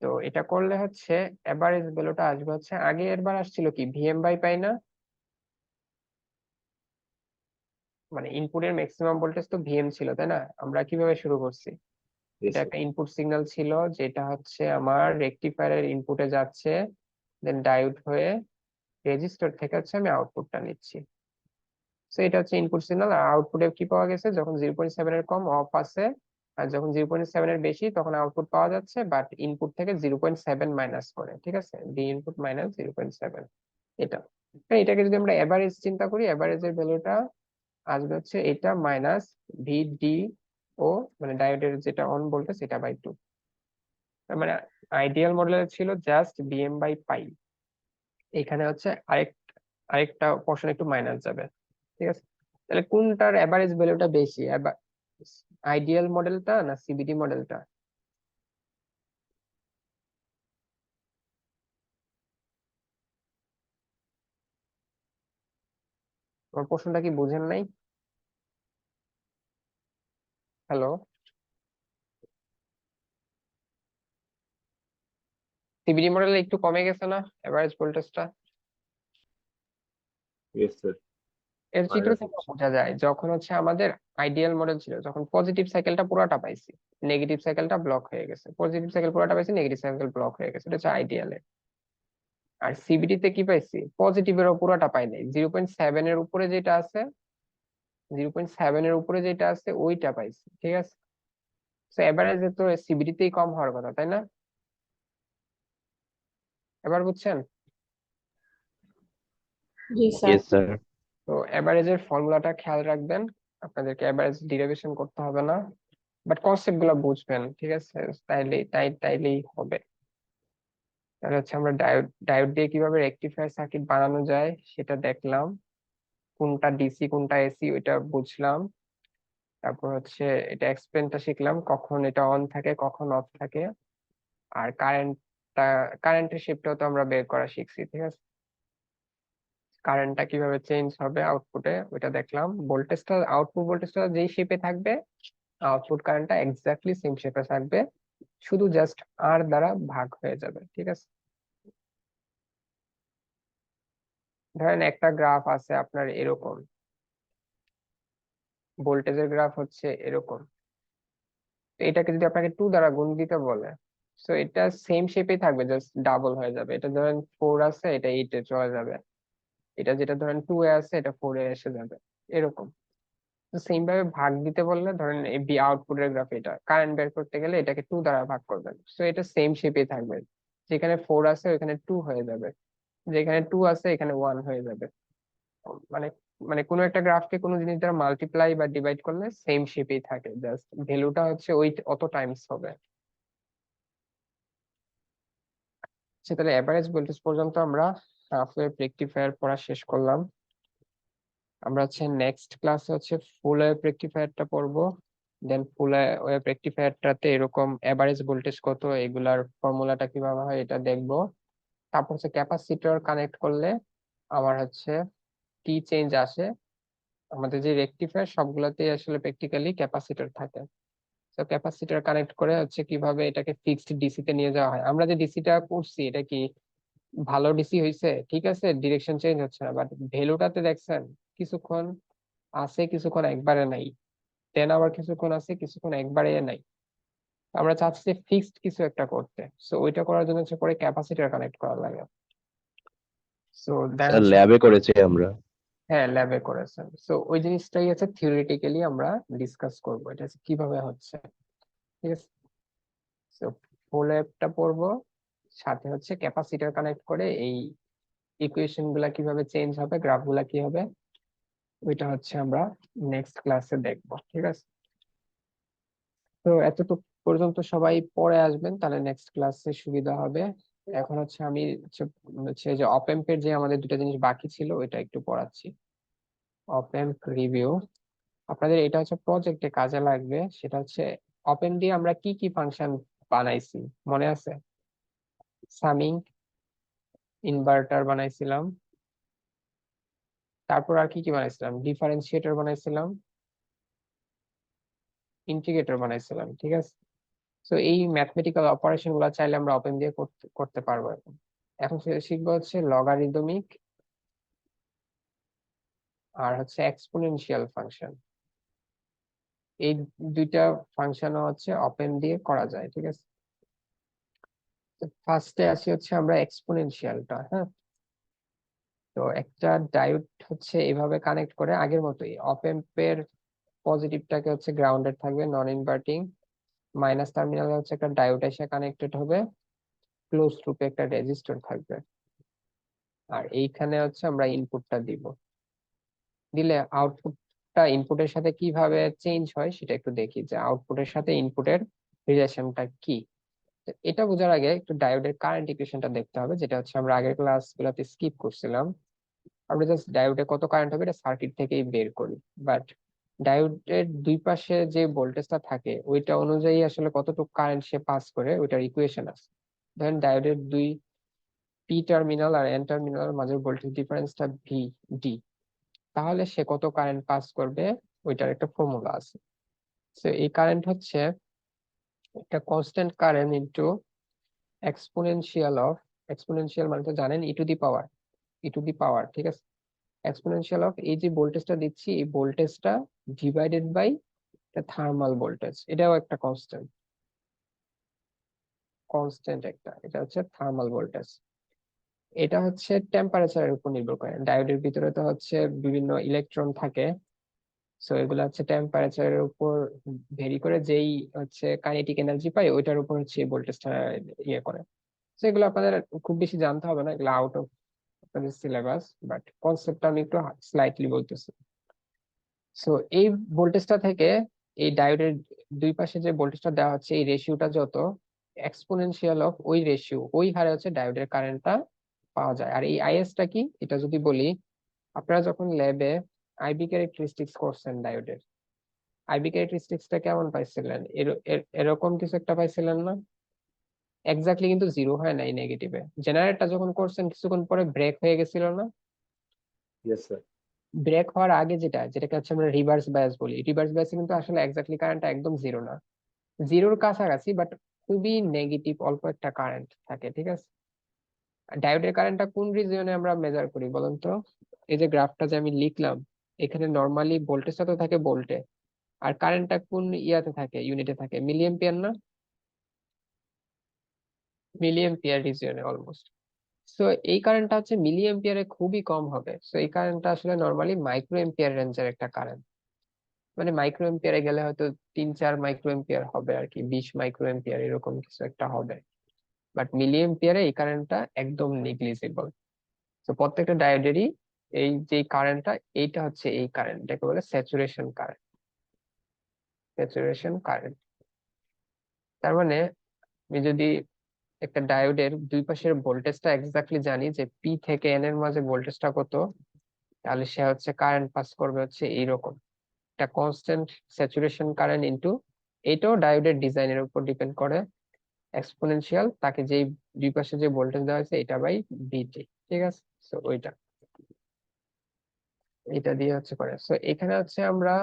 তো এটা করলে হচ্ছে এভারেজ ভ্যালুটা আসবে হচ্ছে, আগে এরবার আসছিল কি vm/π না, মানে ইনপুটের ম্যাক্সিমাম ভোল্টেজ তো ভিএম ছিল তাই না, আমরা কিভাবে শুরু করছি, Yes, এটা sir. একটা ইনপুট সিগন্যাল ছিল যেটা হচ্ছে আমার রেকটিফায়ারের ইনপুটে যাচ্ছে, দেন ডায়োড হয়ে রেজিস্টার থেকে হচ্ছে আমি আউটপুটটা নিচ্ছি। তো এটা হচ্ছে ইনপুট সিগন্যাল, আর আউটপুটে কি পাওয়া গেছে, যখন 0.7 এর কম অফ আছে, আর যখন 0.7 এর বেশি তখন আউটপুট পাওয়া যাচ্ছে, বাট ইনপুট থেকে 0.7 মাইনাস করে, ঠিক আছে, বি ইনপুট মাইনাস 0.7। এটা, এটাকে যদি আমরা এভারেজ চিন্তা করি, এভারেজের ভ্যালুটা আসবে হচ্ছে এটা মাইনাস ভিডি ও মানে ডায়োডের যেটা অন ভোল্টেজ সেটা বাই 2। মানে আইডিয়াল মডেলের ছিল জাস্ট বিএম বাই পাই, এখানে হচ্ছে আরেকটা পোর্শন একটু মাইনাস যাবে। ঠিক আছে, তাহলে কোনটার এভারেজ ভ্যালুটা বেশি, আইডিয়াল মডেলটা না সিবিডি মডেলটা? আমার প্রশ্নটা কি বুঝেন নাই? হ্যালো, সিবিডি মডেলে একটু কমে গেছে না এভারেজ ভোল্টেজটা? Yes sir. এর চিত্র মাইনাস থেকে বোঝা যায় যখন হচ্ছে আমাদের আইডিয়াল মডেল ছিল যখন পজিটিভ সাইকেলটা পুরোটা পাইছি, নেগেটিভ সাইকেলটা ব্লক হয়ে গেছে, পজিটিভ সাইকেল পুরোটা পাইছি, নেগেটিভ সাইকেল ব্লক হয়ে গেছে, এটা হচ্ছে আইডিয়ালে। আর সিবিডি তে কি পাইছি, পজিটিভেরও পুরোটা পাই নাই, 0.7 এর উপরে যেটা আছে, 0.7 এর উপরে যেটা আছে ওইটা পাইছি। ঠিক আছে, তো এভারেজে তো সিবিডি তেই কম হওয়ার কথা, তাই না? এবার বুঝছেন? জি স্যার। Yes sir. তো এভারেজের ফর্মুলাটা খেয়াল রাখবেন, আপনাদেরকে এভারেজ ডিরাইভেশন করতে হবে না, বাট কনসেপ্ট গুলো বুঝবেন। ঠিক আছে, তাইলেই হবে। তাহলে হচ্ছে আমরা ডায়োড ডায়োড দিয়ে কিভাবে রেকটিফায়ার সার্কিট বানানো যায় সেটা দেখলাম, কোনটা ডিসি কোনটা এসি ওইটা বুঝলাম। তারপর হচ্ছে এটা এক্সপ্লেনটা শিখলাম, কখন এটা অন থাকে কখন অফ থাকে। আর কারেন্টের শিফটটাও তো আমরা বের করা শিখছি। ঠিক আছে, কারেন্টটা কিভাবে চেঞ্জ হবে আউটপুটে ওইটা দেখলাম, ভোল্টেজটা আউটপুট ভোল্টেজটা যেই শেপে থাকবে আউটপুট কারেন্টটা এক্স্যাক্টলি সেম শেপে থাকবে, শুধু জাস্ট আর দ্বারা ভাগ হয়ে যাবে। ঠিক আছে, ধরেন একটা গ্রাফ আছে আপনার এরকম, ভোল্টেজের গ্রাফ হচ্ছে এরকম, তো এটাকে যদি আপনাকে 2 দ্বারা গুণ দিতে বলে, তো এটা সেম শেপেই থাকবে, জাস্ট ডাবল হয়ে যাবে। এটা ধরেন 4 আছে, এটা 8 এ চলে যাবে, এটা যেটা ধরেন 2 এ আছে এটা 4 এ এসে যাবে, এরকম। তো সেম ভাবে ভাগ দিতে বললে ধরেন এই বি আউটপুটের গ্রাফ, এটা কারেন্ট বের করতে গেলে এটাকে 2 দ্বারা ভাগ করবেন, তো এটা সেম শেপেই থাকবে, যেখানে 4 আছে ওখানে 2 হয়ে যাবে, যেখানে 2 আছে এখানে 1 হয়ে যাবে। মানে মানে কোনো একটা গ্রাফকে কোনো জিনিস দ্বারা মাল্টিপ্লাই বা ডিভাইড করলে সেম শেপেই থাকে, জাস্ট ভ্যালুটা হচ্ছে ওই অত টাইমস হবে। আচ্ছা, তাহলে এভারেজ ভোল্টেজ পর্যন্ত আমরা হাফ ওয়েভ রেকটিফায়ার পড়া শেষ করলাম। আমরা হচ্ছে নেক্সট ক্লাসে হচ্ছে ফুল ওয়েভ রেকটিফায়ারটা পড়বো, দেন ফুল ওয়েভ রেকটিফায়ারটাতে এরকম এভারেজ ভোল্টেজ কত, এগুলার ফর্মুলাটা কিভাবে হয় এটা দেখবো। তারপর হচ্ছে ক্যাপাসিটর কানেক্ট করলে আমার হচ্ছে কি চেঞ্জ আসে। আমাদের যে রেকটিফায়ার সবগুলোতেই আসলে প্র্যাকটিক্যালি ক্যাপাসিটর থাকে, তো ক্যাপাসিটর কানেক্ট করে হচ্ছে কিভাবে এটাকে ফিক্সড ডিসি তে নিয়ে যাওয়া হয়। আমরা যে ডিসিটা করছি এটা কি ভালো ডিসি হয়েছে? ঠিক আছে, ডিরেকশন চেঞ্জ হচ্ছে না, বাট ভ্যালুটাতে দেখছেন কিছুক্ষণ আছে কিছুক্ষণ একবারে নাই, দেন আবার কিছুক্ষণ আছে কিছুক্ষণ একবারে নাই। তো আমরা চাচ্ছি যে ফিক্সড কিছু একটা করতে, সো ওইটা করার জন্য হচ্ছে পরে ক্যাপাসিটর কানেক্ট করা লাগে। সো দেন স্যার ল্যাবে করেছি আমরা। হ্যাঁ, ল্যাবে করেছেন, সো ওই জিনিসটাই হচ্ছে থিওরিটিক্যালি আমরা ডিসকাস করবো এটা হচ্ছে কিভাবে হচ্ছে। ঠিক আছে, সো ফুল অ্যাপটা পড়বো, সাথে হচ্ছে ক্যাপাসিটর কানেক্ট করে এই ইকুয়েশন গুলা কিভাবে চেঞ্জ হবে, গ্রাফ গুলা কি হবে, ওইটা হচ্ছে আমরা নেক্সট ক্লাসে দেখবো। ঠিক আছে, তো এতটুকু পর্যন্ত সবাই পড়ে আসবেন, তাহলে নেক্সট ক্লাসে সুবিধা হবে। এখন হচ্ছে আমি হচ্ছে হচ্ছে যে অপ এম্পের যে আমাদের দুটো জিনিস বাকি ছিল ওইটা একটু পড়াচ্ছি। অপ এম্প রিভিউ, আপনাদের এটা হচ্ছে প্রজেক্টে কাজে লাগবে, সেটা হচ্ছে অপ এম্প দিয়ে আমরা কি কি ফাংশন বানাইছি মনে আছে? সামিং, ইনভার্টার বানাইছিলাম, তারপর আর কি কি বানাইছিলাম, ডিফারেন্সিয়েটর বানাইছিলাম, ইন্টিগ্রেটর বানাইছিলাম। ঠিক আছে, তো এই ম্যাথমেটিক্যাল অপারেশন গুলো চাইলে আমরা ওপেন দিয়ে করতে করতে পারবো। এখন এখন শিখবো হচ্ছে লগারিদমিক আর হচ্ছে এক্সপোনেনশিয়াল ফাংশন, এই দুইটা ফাংশনও হচ্ছে ওপেন দিয়ে করা যায়। ঠিক আছে, ফার্স্টে আসি হচ্ছে আমরা এক্সপোনেনশিয়ালটা। হ্যাঁ, তো একটা ডায়োড হচ্ছে এভাবে কানেক্ট করে আগের মতোই, অপ এম্পের পজিটিভটাকে হচ্ছে গ্রাউন্ডেড থাকবে নন ইনভার্টিং, মাইনাস টার্মিনালে হচ্ছে একটা ডায়োড এসে কানেক্টেড হবে, ক্লোজ লুপে একটা রেজিস্টর থাকবে, আর এইখানে হচ্ছে আমরা ইনপুটটা দিব, দিলে আউটপুট আউটপুটটা ইনপুটের সাথে কিভাবে চেঞ্জ হয় সেটা একটু দেখি, যে আউটপুটের সাথে ইনপুটের রিলেশনটা কি। তো এটা বোঝার আগে একটু ডায়োডের কারেন্ট ইকুয়েশনটা দেখতে হবে, যেটা হচ্ছে আমরা আগের ক্লাসগুলোতে স্কিপ করছিলাম। আমরা জাস্ট ডায়োডে কত কারেন্ট হবে এটা সার্কিট থেকেই বের করি, বাট ডায়োডের দুই পাশে যে ভোল্টেজটা থাকে ওইটা অনুযায়ী আসলে কতটুকু কারেন্ট সে পাস করে ওইটার ইকুয়েশন আছে। ধরেন ডায়োডের দুই পি টার্মিনাল আর এন টার্মিনাল মাঝের ভোল্টেজ ডিফারেন্সটা ভি ডি, তাহলে সে কত কারেন্ট পাস করবে ওইটার একটা ফর্মুলা আছে। তো এই কারেন্ট হচ্ছে একটা constant current into exponential of, exponential মানে তো জানেন ই টু দি পাওয়ার, ঠিক আছে। এক্সপোনেনশিয়াল অফ এই যে ভোল্টেজটা দিচ্ছি এই ভোল্টেজটা ডিভাইডেড বাই থার্মাল ভোল্টেজ, এটাও একটা কনস্ট্যান্ট, একটা, এটা হচ্ছে থার্মাল ভোল্টেজ। এটা হচ্ছে টেম্পারেচারের উপর নির্ভর করে, ডায়োডের ভিতরে তো হচ্ছে বিভিন্ন ইলেকট্রন থাকে, সো এগুলো হচ্ছে টেম্পারেচারের উপর ভেরি করে যেই হচ্ছে কাইনেটিক এনার্জি পাই ওইটার উপর হচ্ছে ভোল্টেজটা ইয়ে করে। তো এগুলো আপনাদের খুব বেশি জানতে হবে না, এগুলো আউট অফ আপনাদের সিলেবাস, বাট কনসেপ্টটা আমি একটু স্লাইটলি বলতেছি। সো এই ভোল্টেজটা থেকে এই ডায়োডের দুই পাশে যে ভোল্টেজটা দেওয়া হচ্ছে এই রেশিওটা যত, এক্সপোনেনশিয়াল অফ ওই রেশিও, ওই হারে হচ্ছে ডায়োডের কারেন্টটা পাওয়া যায়। আর এই আইএসটা কি এটা যদি বলি, আপনারা যখন ল্যাবে আইবি ক্যারেক্টারিস্টিক্স করছেন ডায়োডের, আইবি ক্যারেক্টারিস্টিক্সটা কেমন পাইছিলেন? এরকম কিছু একটা পাইছিলেন না? এক্স্যাক্টলি কিন্তু জিরো হয় নাই নেগেটিভে, জেনারেটটা যখন করছেন কিছুক্ষণ পরে ব্রেক হয়ে গেছিল না? Yes sir. ব্রেক হওয়ার আগে যেটাকে হচ্ছে আমরা রিভার্স বায়াস বলি, রিভার্স বায়াসে কিন্তু আসলে এক্স্যাক্টলি কারেন্টটা একদম জিরো না, জিরোর কাছাকাছি, বাট খুবই নেগেটিভ অল্প একটা কারেন্ট থাকে, ঠিক আছে। ডায়োডের কারেন্টটা কোন রিজিয়নে আমরা মেজার করি বলুন তো? এই যে গ্রাফটা যে আমি লিখলাম, এখানে নর্মালি ভোল্টেজটা তো থাকে ভোল্টে, আর কারেন্টটা কোন ইয়াতে থাকে, ইউনিটে থাকে, মিলি এম্পিয়ার না? মিলি এম্পিয়ার রিজিয়নে অলমোস্ট। সো এই কারেন্টটা হচ্ছে মিলি এম্পিয়ারে খুবই কম হবে, সো এই কারেন্টটা আসলে নর্মালি মাইক্রো এম্পিয়ার রেঞ্জের একটা কারেন্ট, মানে মাইক্রো এম্পিয়ারে গেলে হয়তো 3-4 মাইক্রো এম্পিয়ার হবে আর কি, 20 মাইক্রো এম্পিয়ার এরকম কিছু একটা হবে, বাট মিলি এম্পিয়ারে এই কারেন্টটা একদম নেগলিজিবল। তো প্রত্যেকটা ডায়োডেরই এই যে কারেন্টটা, এইটা হচ্ছে এই কারেন্ট, এটাকে বলে স্যাচুরেশন কারেন্ট, স্যাচুরেশন কারেন্ট। তার মানে আমি যদি একটা ডায়োডের দুই পাশের ভোল্টেজটা এক্স্যাক্টলি জানি যে পি থেকে এন এর মাঝে ভোল্টেজটা কত, তাহলে সে হচ্ছে কারেন্ট পাস করবে হচ্ছে এইরকম একটা কনস্ট্যান্ট স্যাচুরেশন কারেন্ট ইনটু, এটাও ডায়োডের ডিজাইনের উপর ডিপেন্ড করে, এক্সপোনেনশিয়াল তাকে যেই দুই পাশে যে ভোল্টেজ দেওয়া হয়েছে এটা বাই ভিটি, ঠিক আছে। সো ওইটা এটা দিয়ে হচ্ছে করে। সো এখানে হচ্ছে আমরা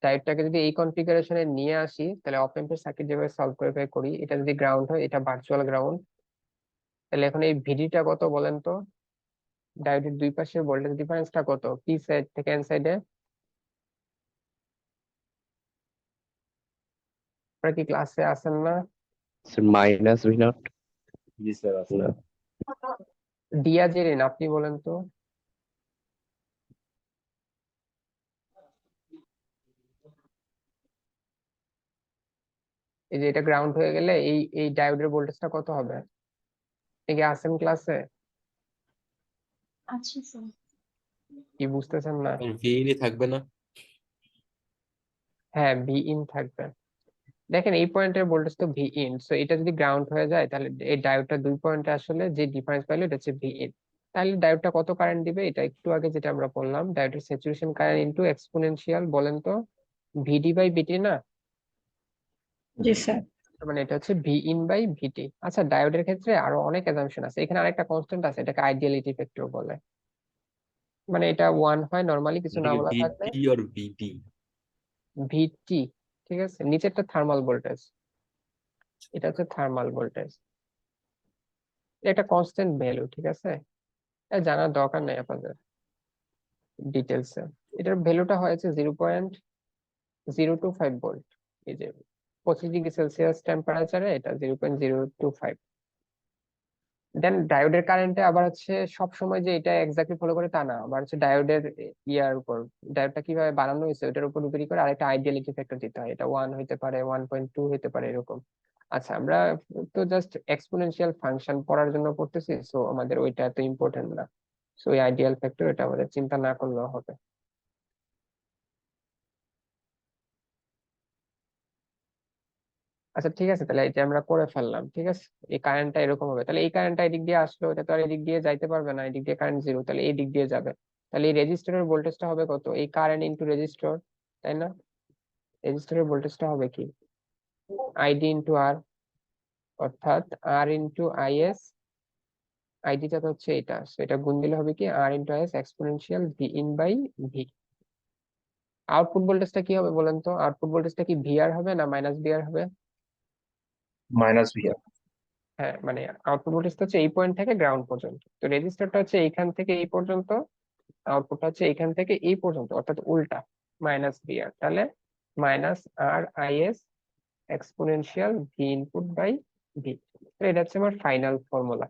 ডায়োডটাকে যদি এই কনফিগারেশনে নিয়ে আসি, তাহলে অপ এম্পের সার্কিট যেভাবে সলভ করে করি, এটা যদি গ্রাউন্ড হয়, এটা ভার্চুয়াল গ্রাউন্ড, তাহলে এখন এই ভিডিটা কত বলেন তো? ডায়োডের দুই পাশে ভোল্টেজ ডিফারেন্সটা কত পি সাইড থেকে এন সাইডে? আপনারা কি ক্লাসে আছেন না? Minus V naught. জি স্যার আছে। না, দিয়া জেরিন আপনি বলেন তো। এই যে এটা গ্রাউন্ড হয়ে গেলে এই এই ডায়োডের ভোল্টেজটা কত হবে? আপনি কি আছেন ক্লাসে? আচ্ছা স্যার। কি বুঝতেছেন না? ভিইনি থাকবে না? হ্যাঁ, ভি ইন থাকবে। দেখেন এই পয়েন্টের ভোল্টেজ তো ভি ইন, সো এটা যদি গ্রাউন্ড হয়ে যায় তাহলে এই ডায়োডটা দুই পয়েন্টে আসলে যে ডিফারেন্স পাইলো এটা হচ্ছে ভি ইন। তাহলে ডায়োডটা কত কারেন্ট দিবে? এটা একটু আগে যেটা আমরা বললাম, ডায়োডের স্যাচুরেশন কারেন্ট ইনটু এক্সপোনেনশিয়াল, বলেন তো ভিডি বাই বিটি না? জি স্যার। তার মানে এটা হচ্ছে ভি ইন বাই ভিটি। আচ্ছা, ডায়োডের ক্ষেত্রে আরো অনেক অ্যাজাম্পশন আছে, এখানে আরেকটা কনস্ট্যান্ট আছে, এটাকে আইডিয়ালিটি ফ্যাক্টর বলে, মানে এটা ওয়ান হয় নরমালি, কিছু না এটাকে বলা থাকলে। ভিটি আর ভিডি? ভিটি, ঠিক আছে, নিচেরটা থার্মাল ভোল্টেজ, এটা হচ্ছে থার্মাল ভোল্টেজ, এটা কনস্ট্যান্ট ভ্যালু, ঠিক আছে। এটা জানার দরকার নেই আপনাদের ডিটেলসে। এটার ভ্যালুটা হয়েছে 0.025 ভোল্ট। এই যে 25 ডিগ্রি সেলসিয়াস টেম্পারেচারে এটা 0.025। দেন ডায়োডের কারেন্টে আবার হচ্ছে সব সময় যে এটা এক্স্যাক্টলি ফলো করে তা না, আবার হচ্ছে ডায়োডের ইয়ার উপর, ডায়োডটা কিভাবে বানানো হয়েছে ওটার উপর ডিপেন্ড করে আরেকটা আইডিয়ালিটি ফ্যাক্টর দিতে হয়, এটা 1 হইতে পারে, 1.2 হইতে পারে এরকম। আচ্ছা, আমরা তো জাস্ট এক্সপোনেনশিয়াল ফাংশন পড়ার জন্য পড়তেছি, সো আমাদের ওইটা এত ইম্পর্টেন্ট না, সো ওই আইডিয়াল ফ্যাক্টর এটা আমাদের চিন্তা না করলেও হবে। আচ্ছা ঠিক আছে, তাহলে এই যে আমরা করে ফেললাম, ঠিক আছে। এই কারেন্টটা এরকম হবে, তাহলে এই কারেন্টটা এদিক দিয়ে আসলো, এটা তো আর এদিক দিয়ে যাইতে পারবে না, এদিক দিয়ে কারেন্ট জিরো, তাহলে এই দিক দিয়ে যাবে। তাহলে এই রেজিস্টরের ভোল্টেজটা হবে কত? এই কারেন্ট ইনটু রেজিস্টর, তাই না? রেজিস্টরের ভোল্টেজটা হবে কি? আইডি ইনটু আর, অর্থাৎ আর ইনটু আইএস। আইডিটা তো হচ্ছে এটা, সেটা গুণ দিলে হবে কি R into IS exponential V in by V. Output ভোল্টেজটা কি হবে বলেন তো? আউটপুট ভোল্টেজটা কি ভিআর হবে না মাইনাস ভিআর হবে? Minus VR. হ্যাঁ, মানে আউটপুট ভোল্টেজটা হচ্ছে এই পয়েন্ট থেকে গ্রাউন্ড পর্যন্ত, তো রেজিস্টারটা হচ্ছে এইখান থেকে এই পর্যন্ত, আউটপুটটা হচ্ছে এইখান থেকে এই পর্যন্ত, অর্থাৎ উল্টা, মাইনাস ভিআর। তাহলে minus R IS exponential V input by V. তো এটা হচ্ছে আমার ফাইনাল ফর্মুলা।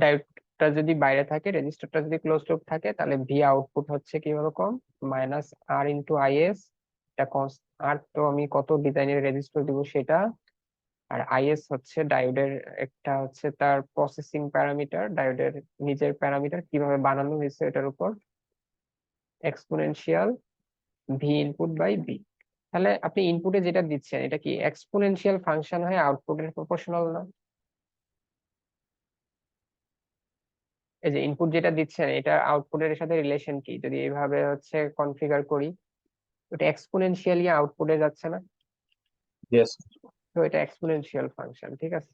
ডায়োডটা যদি বাইরে থাকে, রেজিস্টারটা যদি ক্লোজ লুপ থাকে, তাহলে ভি আউটপুট হচ্ছে কি রকম? মাইনাস আর ইনটু আইএস, এটা আর তো আমি কত ডিজাইনের রেজিস্টার দিব সেটা, আর আইএস হচ্ছে ডায়োডের একটা হচ্ছে তার প্রসেসিং প্যারামিটার, ডায়োডের নিজের প্যারামিটার কিভাবে বানানো হয়েছে এটার উপর, exponential V input by V. তাহলে আপনি ইনপুটে যেটা দিচ্ছেন এটা কি এক্সপোনেনশিয়াল ফাংশন হয় আউটপুটের প্রপোর্শনাল না? এই যে ইনপুট যেটা দিচ্ছেন এটা আউটপুটের সাথে রিলেশন কি যদি এইভাবে হচ্ছে কনফিগার করি, ওটা এক্সপোনেনশিয়ালি আউটপুটে যাচ্ছে না? ইয়েস। তো এটা এক্সপোনেনশিয়াল ফাংশন, ঠিক আছে।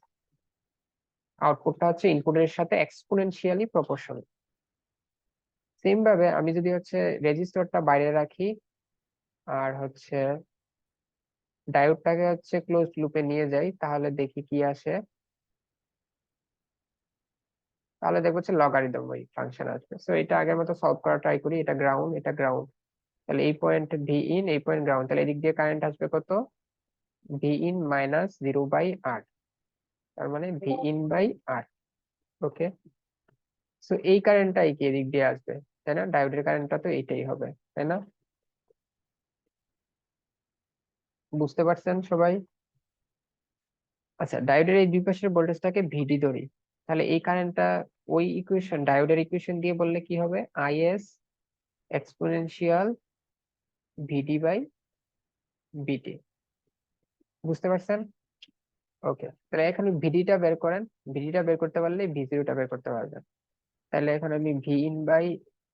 আউটপুটটা হচ্ছে ইনপুটের সাথে এক্সপোনেনশিয়ালি প্রপোর্শনাল। সেম ভাবে আমি যদি হচ্ছে রেজিস্টরটা বাইরে রাখি আর হচ্ছে ডায়োডটাকে হচ্ছে ক্লোজ লুপে নিয়ে যাই, তাহলে দেখি কি আসে। তাহলে দেখবো হচ্ছে লগারিদম ওই ফাংশন আসবে। সো এটা আগের মতো সলভ করা ট্রাই করি। এটা গ্রাউন্ড, এটা গ্রাউন্ড, তাহলে এই পয়েন্ট ভি ইন, এই পয়েন্ট গ্রাউন্ড, তাহলে এদিক দিয়ে কারেন্ট আসবে কত? V in minus zero by R, তার মানে V in by R. Okay, so এই কারেন্টটাই কি এদিক দিয়ে আসবে, তাই না? ডায়োডের কারেন্টটা তো এইটাই হবে, তাই না? বুঝতে পারছেন সবাই? আচ্ছা, ডায়োডের এই দুই পাশের ভোল্টেজটাকে ভিডি ধরি, তাহলে এই কারেন্টটা ওই ইকুয়েশন, ডায়োডের ইকুয়েশন দিয়ে বললে কি হবে? আইএস এক্সপোনেনশিয়াল ভিডি বাই বিটি। বুঝতে পারছেন? ওকে, তাহলে এখানে ভিডিটা বের করেন, ভিডিটা বের করতে পারলে ভি জিরোটা বের করতে পারবেন। তাহলে এখন আমি ভি ইন বাই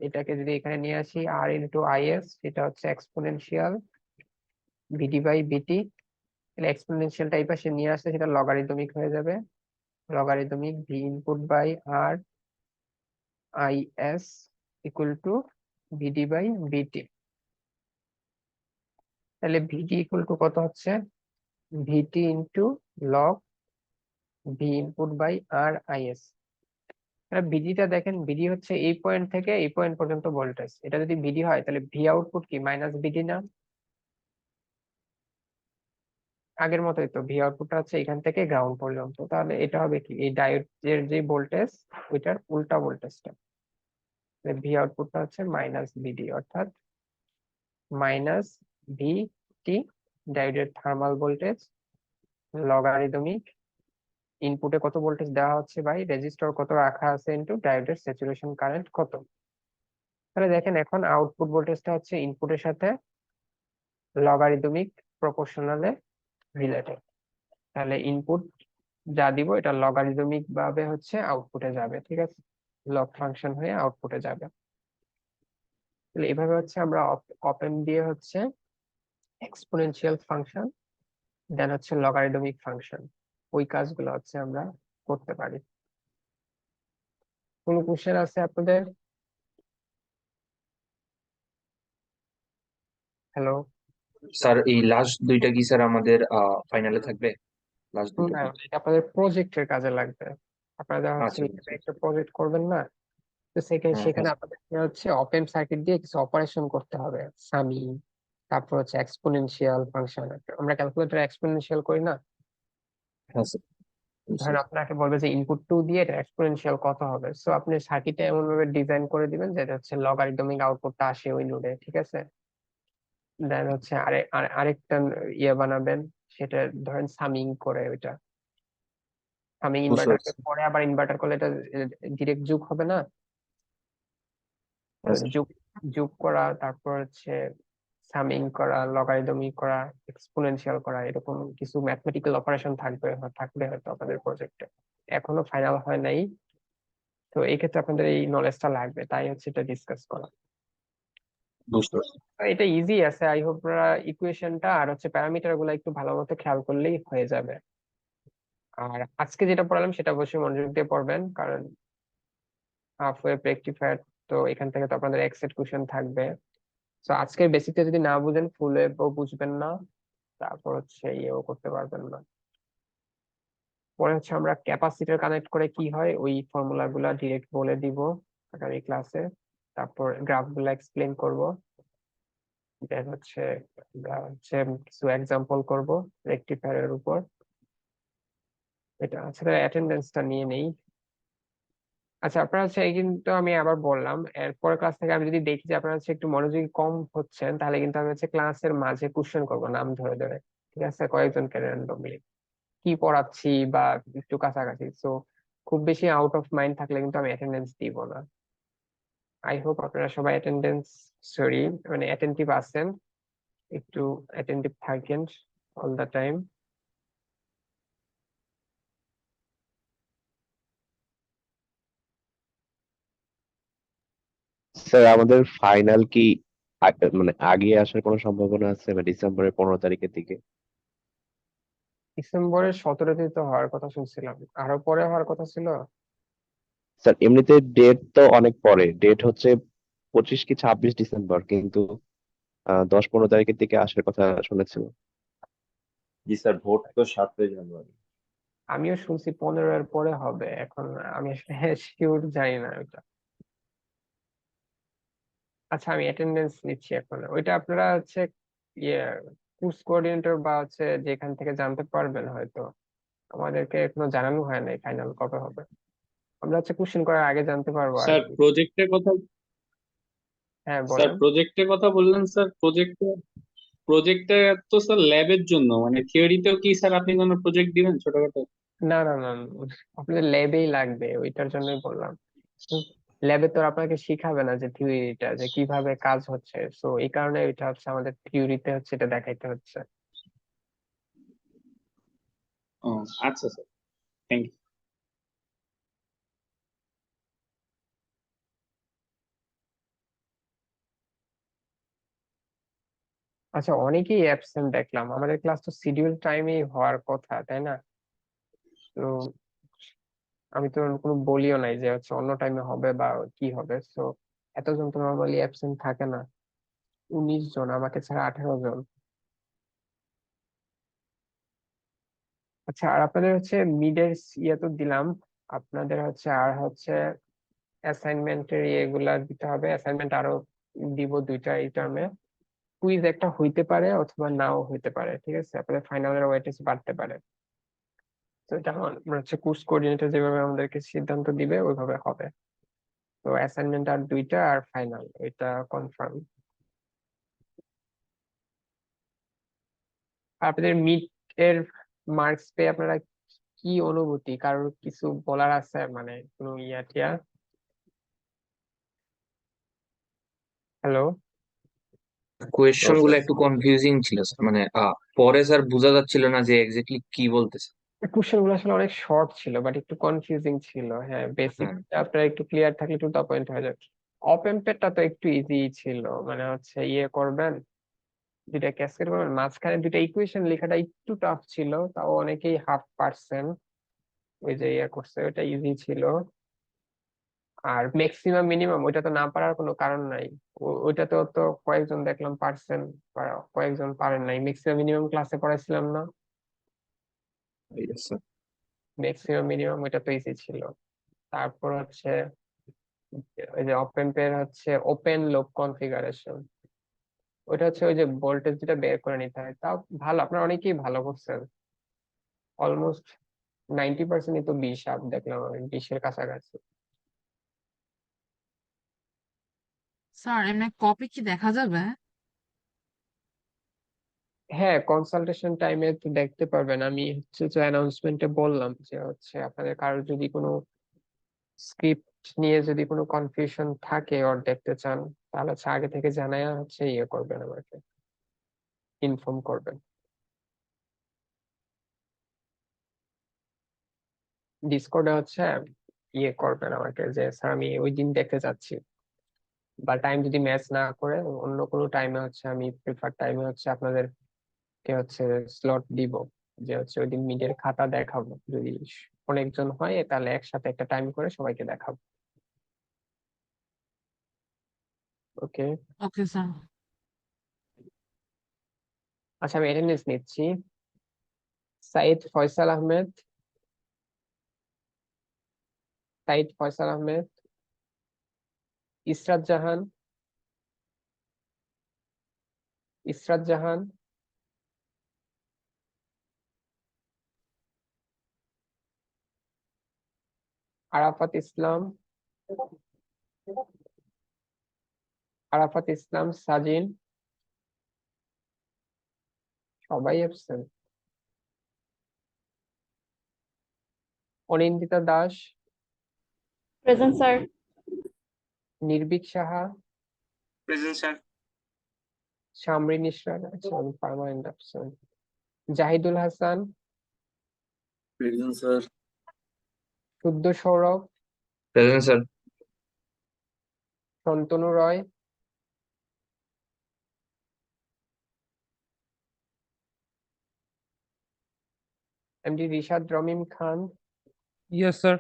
এটাকে যদি এখানে নিয়ে আসি আর ইনটু আইএস, এটা হচ্ছে এক্সপোনেনশিয়াল ভিডি বাই বিটি। তাহলে এক্সপোনেনশিয়ালটা এই পাশে নিয়ে আসলে সেটা লগারিদমিক হয়ে যাবে, logarithmic V input by R I S equal to VD by VT. তাহলে ভিডি ইকুয়াল টু কত হচ্ছে? VT into log V input by R I S. ভিডিটা দেখেন, ভিডি হচ্ছে এই পয়েন্ট থেকে এই পয়েন্ট পর্যন্ত ভোল্টেজ, এটা যদি ভিডি হয় তাহলে ভি আউটপুট কি মাইনাস ভিডি না? আগের মতোই তো, ভি আউটপুটটা হচ্ছে এখান থেকে গ্রাউন্ড পর্যন্ত, তাহলে এটা হবে কি এই ডায়োডের যে ভোল্টেজ ওইটার উল্টা ভোল্টেজটা, ভি আউটপুটটা হচ্ছে মাইনাস ভিডি, অর্থাৎ মাইনাস ভি টি, ডায়োডের থার্মাল ভোল্টেজ লগারিদমিক ইনপুটে কত ভোল্টেজ দেওয়া হচ্ছে বাই রেজিস্টর কত রাখা আছে ইনটু ডায়োডের স্যাচুরেশন কারেন্ট কত। তাহলে দেখেন এখন আউটপুট ভোল্টেজটা হচ্ছে ইনপুটের সাথে লগারিদমিক প্রপোর্শনালে রিলেটেড। তাহলে ইনপুট যা দিব এটা লগারিদমিক ভাবে হচ্ছে আউটপুটে যাবে, ঠিক আছে, লগ ফাংশন হয়ে আউটপুটে যাবে। তাহলে এভাবে হচ্ছে আমরা অপেন দিয়ে হচ্ছে এক্সপোনেনশিয়াল ফাংশন, দেন হচ্ছে লগারিদমিক ফাংশন, ওই কাজগুলো হচ্ছে আমরা করতে পারি। কোনো কোশ্চেন আছে আপনাদের? হ্যালো? স্যার এই লাস্ট দুইটা কি স্যার আমাদের ফাইনালে থাকবে? লাস্ট দুইটা না, কি? এটা আপনাদের প্রজেক্টের কাজে লাগবে। আপনারা হচ্ছে আচ্ছা আচ্ছা একটা প্রজেক্ট করবেন না, তো সেখানে হ্যাঁ সেখানে আপনাদের হচ্ছে ওপেন সার্কিট দিয়ে কিছু অপারেশন করতে হবে, সামি, তারপর হচ্ছে এক্সপোনেনশিয়াল ফাংশন। আমরা ক্যালকুলেটর এক্সপোনেনশিয়াল করি না? হ্যাঁ স্যার ধরেন আপনাকে বলবে যে ইনপুট 2 দিয়ে এটা এক্সপোনেনশিয়াল কত হবে, সো আপনি সার্কিটটা এমন ভাবে ডিজাইন করে দিবেন যেটা হচ্ছে লগারিদমিক আউটপুটটা আসে ওই নোডে, ঠিক আছে। দেন হচ্ছে আরেকটা ইয়ে বানাবেন, সেটা ধরেন সামিং করে ওইটা, সামিং বুঝতে ইনভার্টারকে পারছি। পরে আবার ইনভার্টার করলে এটা ডিরেক্ট যোগ হবে না? হ্যাঁ স্যার যোগ যোগ করা, তারপর হচ্ছে সামিং করা, লগারিদমিক করা, এক্সপোনেনশিয়াল করা, এরকম কিছু ম্যাথমেটিক্যাল অপারেশন থাকবে হয়তো আপনাদের প্রজেক্টে। এখনো ফাইনাল হয় নাই, তো এই ক্ষেত্রে আপনাদের এই নলেজটা লাগবে, তাই হচ্ছে এটা ডিসকাস করা। বুঝতে পারছি। এটা ইজি আছে, আই হোপ ইকুয়েশনটা আর হচ্ছে প্যারামিটার গুলো একটু ভালো মতো খেয়াল করলেই হয়ে যাবে। আর আজকে যেটা পড়ালাম সেটা অবশ্যই মনোযোগ দিয়ে পড়বেন, কারণ হাফ ওয়েভ রেকটিফায়ার, তো এখান থেকে তো আপনাদের এক্সেট কোশ্চেন থাকবে। তো আজকের বেসিকটা যদি না বুঝেন ফুল ওয়েভও বুঝবেন না, তারপর হচ্ছে ইয়েও করতে পারবেন না। পরে হচ্ছে আমরা ক্যাপাসিটর কানেক্ট করে কি হয় ওই ফর্মুলা গুলা ডিরেক্ট বলে দিব আগামী ক্লাসে, তারপর গ্রাফ গুলা এক্সপ্লেন করব, দেন হচ্ছে কিছু এক্সাম্পল করব রেকটিফায়ারের উপর। এটা আচ্ছা, অ্যাটেন্ডেন্সটা নিয়ে নেই। আচ্ছা, আপনারা হচ্ছে এই কিন্তু আমি আবার বললাম, এরপর ক্লাস থেকে আমি যদি দেখি যে আপনারা হচ্ছে একটু মনোযোগী কম হচ্ছেন, তাহলে কিন্তু আমি হচ্ছে ক্লাসের মাঝে কোশ্চেন করবো নাম ধরে ধরে, ঠিক আছে, কয়েকজনকে র্যান্ডমলি কি পড়াচ্ছি বা একটু কাছাকাছি। তো খুব বেশি আউট অফ মাইন্ড থাকলে কিন্তু আমি অ্যাটেন্ডেন্স দিব না। আই হোপ আপনারা সবাই অ্যাটেন্টিভ আছেন, একটু অ্যাটেন্টিভ থাকেন অল দা টাইম। স্যার আমাদের ফাইনাল কি মানে আগে আসার কোনো সম্ভাবনা আছে, মানে ডিসেম্বরের 15 তারিখের দিকে? ডিসেম্বরের 17 তো হওয়ার কথা শুনছিলাম, আরো পরে হওয়ার কথা ছিল। স্যার এমনিতে ডেট তো অনেক পরে, ডেট হচ্ছে 25 কি 26 ডিসেম্বর, কিন্তু 10-15 তারিখের দিকে আসার কথা শুনেছিলাম। জি স্যার, ভোট তো 7 জানুয়ারি। আমিও শুনছি 15-এর পরে হবে, এখন আমি আসলে শিওর জানি না ওইটা। আচ্ছা, আমি অ্যাটেন্ডেন্স নিচ্ছি এখন, ওইটা আপনারা হচ্ছে ইয়ে কোর্স কোঅর্ডিনেটর বা হচ্ছে যেখান থেকে জানতে পারবেন হয়তো, আমাদেরকে এখনো জানানো হয় নাই ফাইনাল কবে হবে। আমরা হচ্ছে কোশ্চেন করার আগে জানতে পারবো আর স্যার কি। হ্যাঁ, বলেন। প্রজেক্টের কথা বললেন স্যার, প্রজেক্টটা তো স্যার ল্যাবের জন্য, মানে থিওরিতেও কি স্যার আপনি কোনো প্রজেক্ট দিবেন ছোটখাটো? না না না, আপনাদের ল্যাবেই লাগবে, ওইটার জন্যই বললাম। ল্যাবে তো আর আপনাকে শিখাবে না যে থিওরিটা যে কিভাবে কাজ হচ্ছে, তো এই কারণে এটা হচ্ছে আমাদের থিওরিতে হচ্ছে এটা দেখাইতে হচ্ছে। ও আচ্ছা স্যার, থ্যাংক ইউ। আচ্ছা, অনেকেই অ্যাবসেন্ট দেখলাম, আমাদের ক্লাস তো শিডিউল টাইমেই হওয়ার কথা, তাই না? তো আমি তো কোনো বলিও নাই যে হচ্ছে অন্য টাইমে হবে বা কি হবে, তো এতজন তো নর্মালি অ্যাবসেন্ট থাকে না, 19 জন আমাকে ছাড়া 18 জন। আচ্ছা, আর আপনাদের হচ্ছে মিডের ইয়ে তো দিলাম, আপনাদের হচ্ছে আর হচ্ছে অ্যাসাইনমেন্টের ইয়েগুলা দিতে হবে, অ্যাসাইনমেন্ট আরো দিব 2টা এই টার্মে। কুইজ একটা হইতে পারে অথবা নাও হইতে পারে, ঠিক আছে, আপনাদের ফাইনালের ওয়েটেজ বাড়তে পারে। তো এটা আমরা হচ্ছে কোর্স কোঅর্ডিনেটর যেভাবে আমাদেরকে সিদ্ধান্ত দিবে ওইভাবে হবে। তো অ্যাসাইনমেন্ট আর 2টা আর ফাইনাল এটা কনফার্ম। আপনাদের মিড এর মার্কস পেয়ে আপনারা কি অনুভূতি, কারোর কিছু বলার আছে, মানে কোনো ইয়া টিয়া? হ্যালো? কোয়েশ্চন গুলো একটু কনফিউজিং ছিল স্যার, মানে পরে স্যার বোঝা যাচ্ছিল না যে এক্স্যাক্টলি কি বলতেছে। কোশ্চেন গুলো আসলে অনেক শর্ট ছিল বাট একটু কনফিউজিং ছিল, হ্যাঁ, বেসিক হ্যাঁ, আপনারা একটু ক্লিয়ার থাকলে টু দা পয়েন্ট হয়ে যাবে। অপেম্পেরটা তো একটু ইজি ছিল, মানে হচ্ছে ইয়ে করবেন, 2টা ক্যাসকেড করবেন, মাঝখানে 2টা ইকুয়েশন লেখাটা একটু টাফ ছিল, তাও অনেকেই হাফ পারসেন, ওই যে ইয়ে করছে ওটা ইজি ছিল। আর ম্যাক্সিমাম মিনিমাম ওইটা তো না পারার কোনো কারণ নাই, ওইটাতেও তো কয়েকজন দেখলাম পারছেন, কয়েকজন পারেন নাই। ম্যাক্সিমাম মিনিমাম ক্লাসে পড়াইছিলাম না, yes, sir. ম্যাক্সিমাম মিনিমাম ওইটা তো ইজি ছিল। তারপর হচ্ছে ওই যে অপেম্পের হচ্ছে ওপেন লুপ কনফিগারেশন, ওইটা হচ্ছে ওই যে ভোল্টেজ যেটা বের করে নিতে হয়, তাও ভালো, আপনারা অনেকেই ভালো করছেন, অলমোস্ট 90%ই তো 20 আপ দেখলাম আমি, 20-এর কাছাকাছি। স্যার এমনি কপি কি দেখা যাবে? হ্যাঁ, কনসালটেশন টাইমে তো দেখতে পারবেন, আমি হচ্ছে যে অ্যানাউন্সমেন্টে বললাম যে হচ্ছে আপনাদের কারোর যদি কোনো স্ক্রিপ্ট নিয়ে যদি কোনো কনফিউশন থাকে ওর দেখতে চান, তাহলে হচ্ছে আগে থেকে জানায়া হচ্ছে ইয়ে করবেন আমাকে। ইনফর্ম করবেন। ডিসকর্ডে হচ্ছে ইয়ে করবেন আমাকে যে স্যার আমি ওই দিন দেখতে যাচ্ছি, বা টাইম যদি ম্যাচ না করে অন্য কোনো টাইমে হচ্ছে আমি প্রিফার টাইমে হচ্ছে আপনাদেরকে হচ্ছে স্লট দিব, যে হচ্ছে ওই দিন মিডের খাতা দেখাবো। যদি অনেকজন হয় তাহলে একসাথে একটা টাইম করে সবাইকে দেখাবো। ওকে, ওকে স্যার। আচ্ছা আমি অ্যাটেন্ডেন্স নিচ্ছি। সাইদ ফয়সাল আহমেদ, সাইদ ফয়সাল আহমেদ, ইসরাত জাহান, ইসরাত জাহান, আরাফাত ইসলাম, আরাফাত ইসলাম, সাজিন, সবাই absent. Anindita Das, present sir. Nirbhik Saha, present sir. Shamrin Israt, আচ্ছা permanent absent. Zahidul Hasan, present sir. Shuddha Sourav, present sir. Shantanu Roy, MD Rishad Ramim Khan, Yes, sir.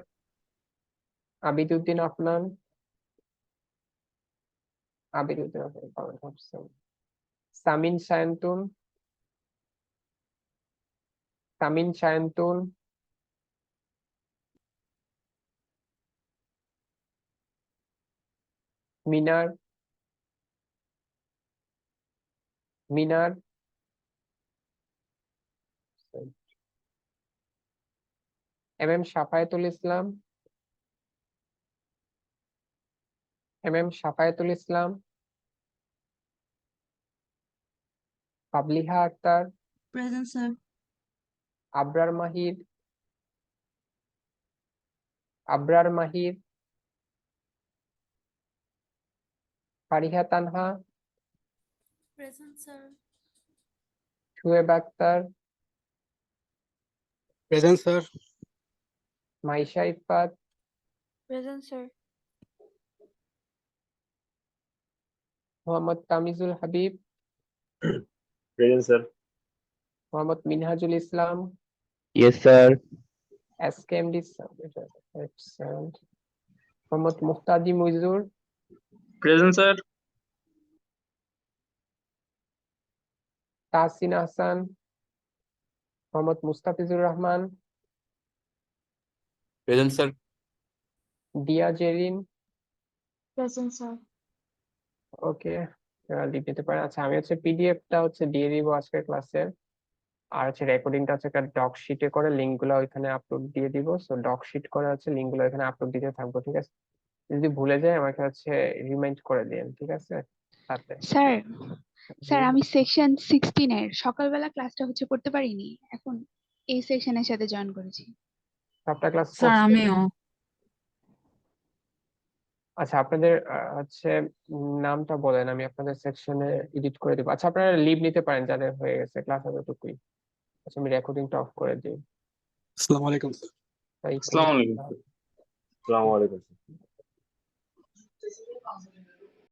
Abiduddin Afnan, Abiduddin Afnan permanent absent. Samin Sayantun, Samin Sayantun, Minar, Minar, M Shafayetul Islam, Shafayetul Islam, Pabliha Akter, present sir. Abrar Mahir, Abrar Mahir, Fariha Tanha, present sir. Shoaib Akhtar, Present, sir. Maisha Ifat, present sir. Mohammad Tamijul Habib, present sir. Mohammad Minhajul Islam, yes sir. SKMD absent, Mohammad Mustaji Muizur, present sir. Tahsin Ahsan, Mohammad Mustafizur Rahman, present sir. Diya Jerin. Present sir. Okay, leave নিতে পারেন। আচ্ছা আমি হচ্ছে পিডিএফটা হচ্ছে দিয়ে দিব আজকের ক্লাসের, আর হচ্ছে রেকর্ডিংটা হচ্ছে একটা ডক শিটে করে লিঙ্ক গুলো ওইখানে আপলোড দিয়ে দিব। সো ডক শিট করে হচ্ছে লিঙ্ক গুলো এখানে আপলোড দিতে থাকবো, ঠিক আছে? যদি ভুলে যায় আমাকে হচ্ছে রিমাইন্ড করে দিন, ঠিক আছে? সাথে স্যার স্যার হুম, আমি সেকশন 16 এর সকালবেলা ক্লাসটা করতে পারিনি, এখন এই সেকশনের সাথে জয়েন করেছি। সবটা ক্লাস স্যার করছেন? আমিও। আচ্ছা আপনাদের হচ্ছে নামটা বলেন, আমি আপনাদের সেকশনে এডিট করে দিব। আচ্ছা আপনারা লিভ নিতে পারেন যাদের হয়ে গেছে ক্লাস এতটুকুই। আচ্ছা আমি রেকর্ডিংটা অফ করে দিই। Assalamu alaikum, sir. তাই আসসালামু আলাইকুম। আসসালামু আলাইকুম।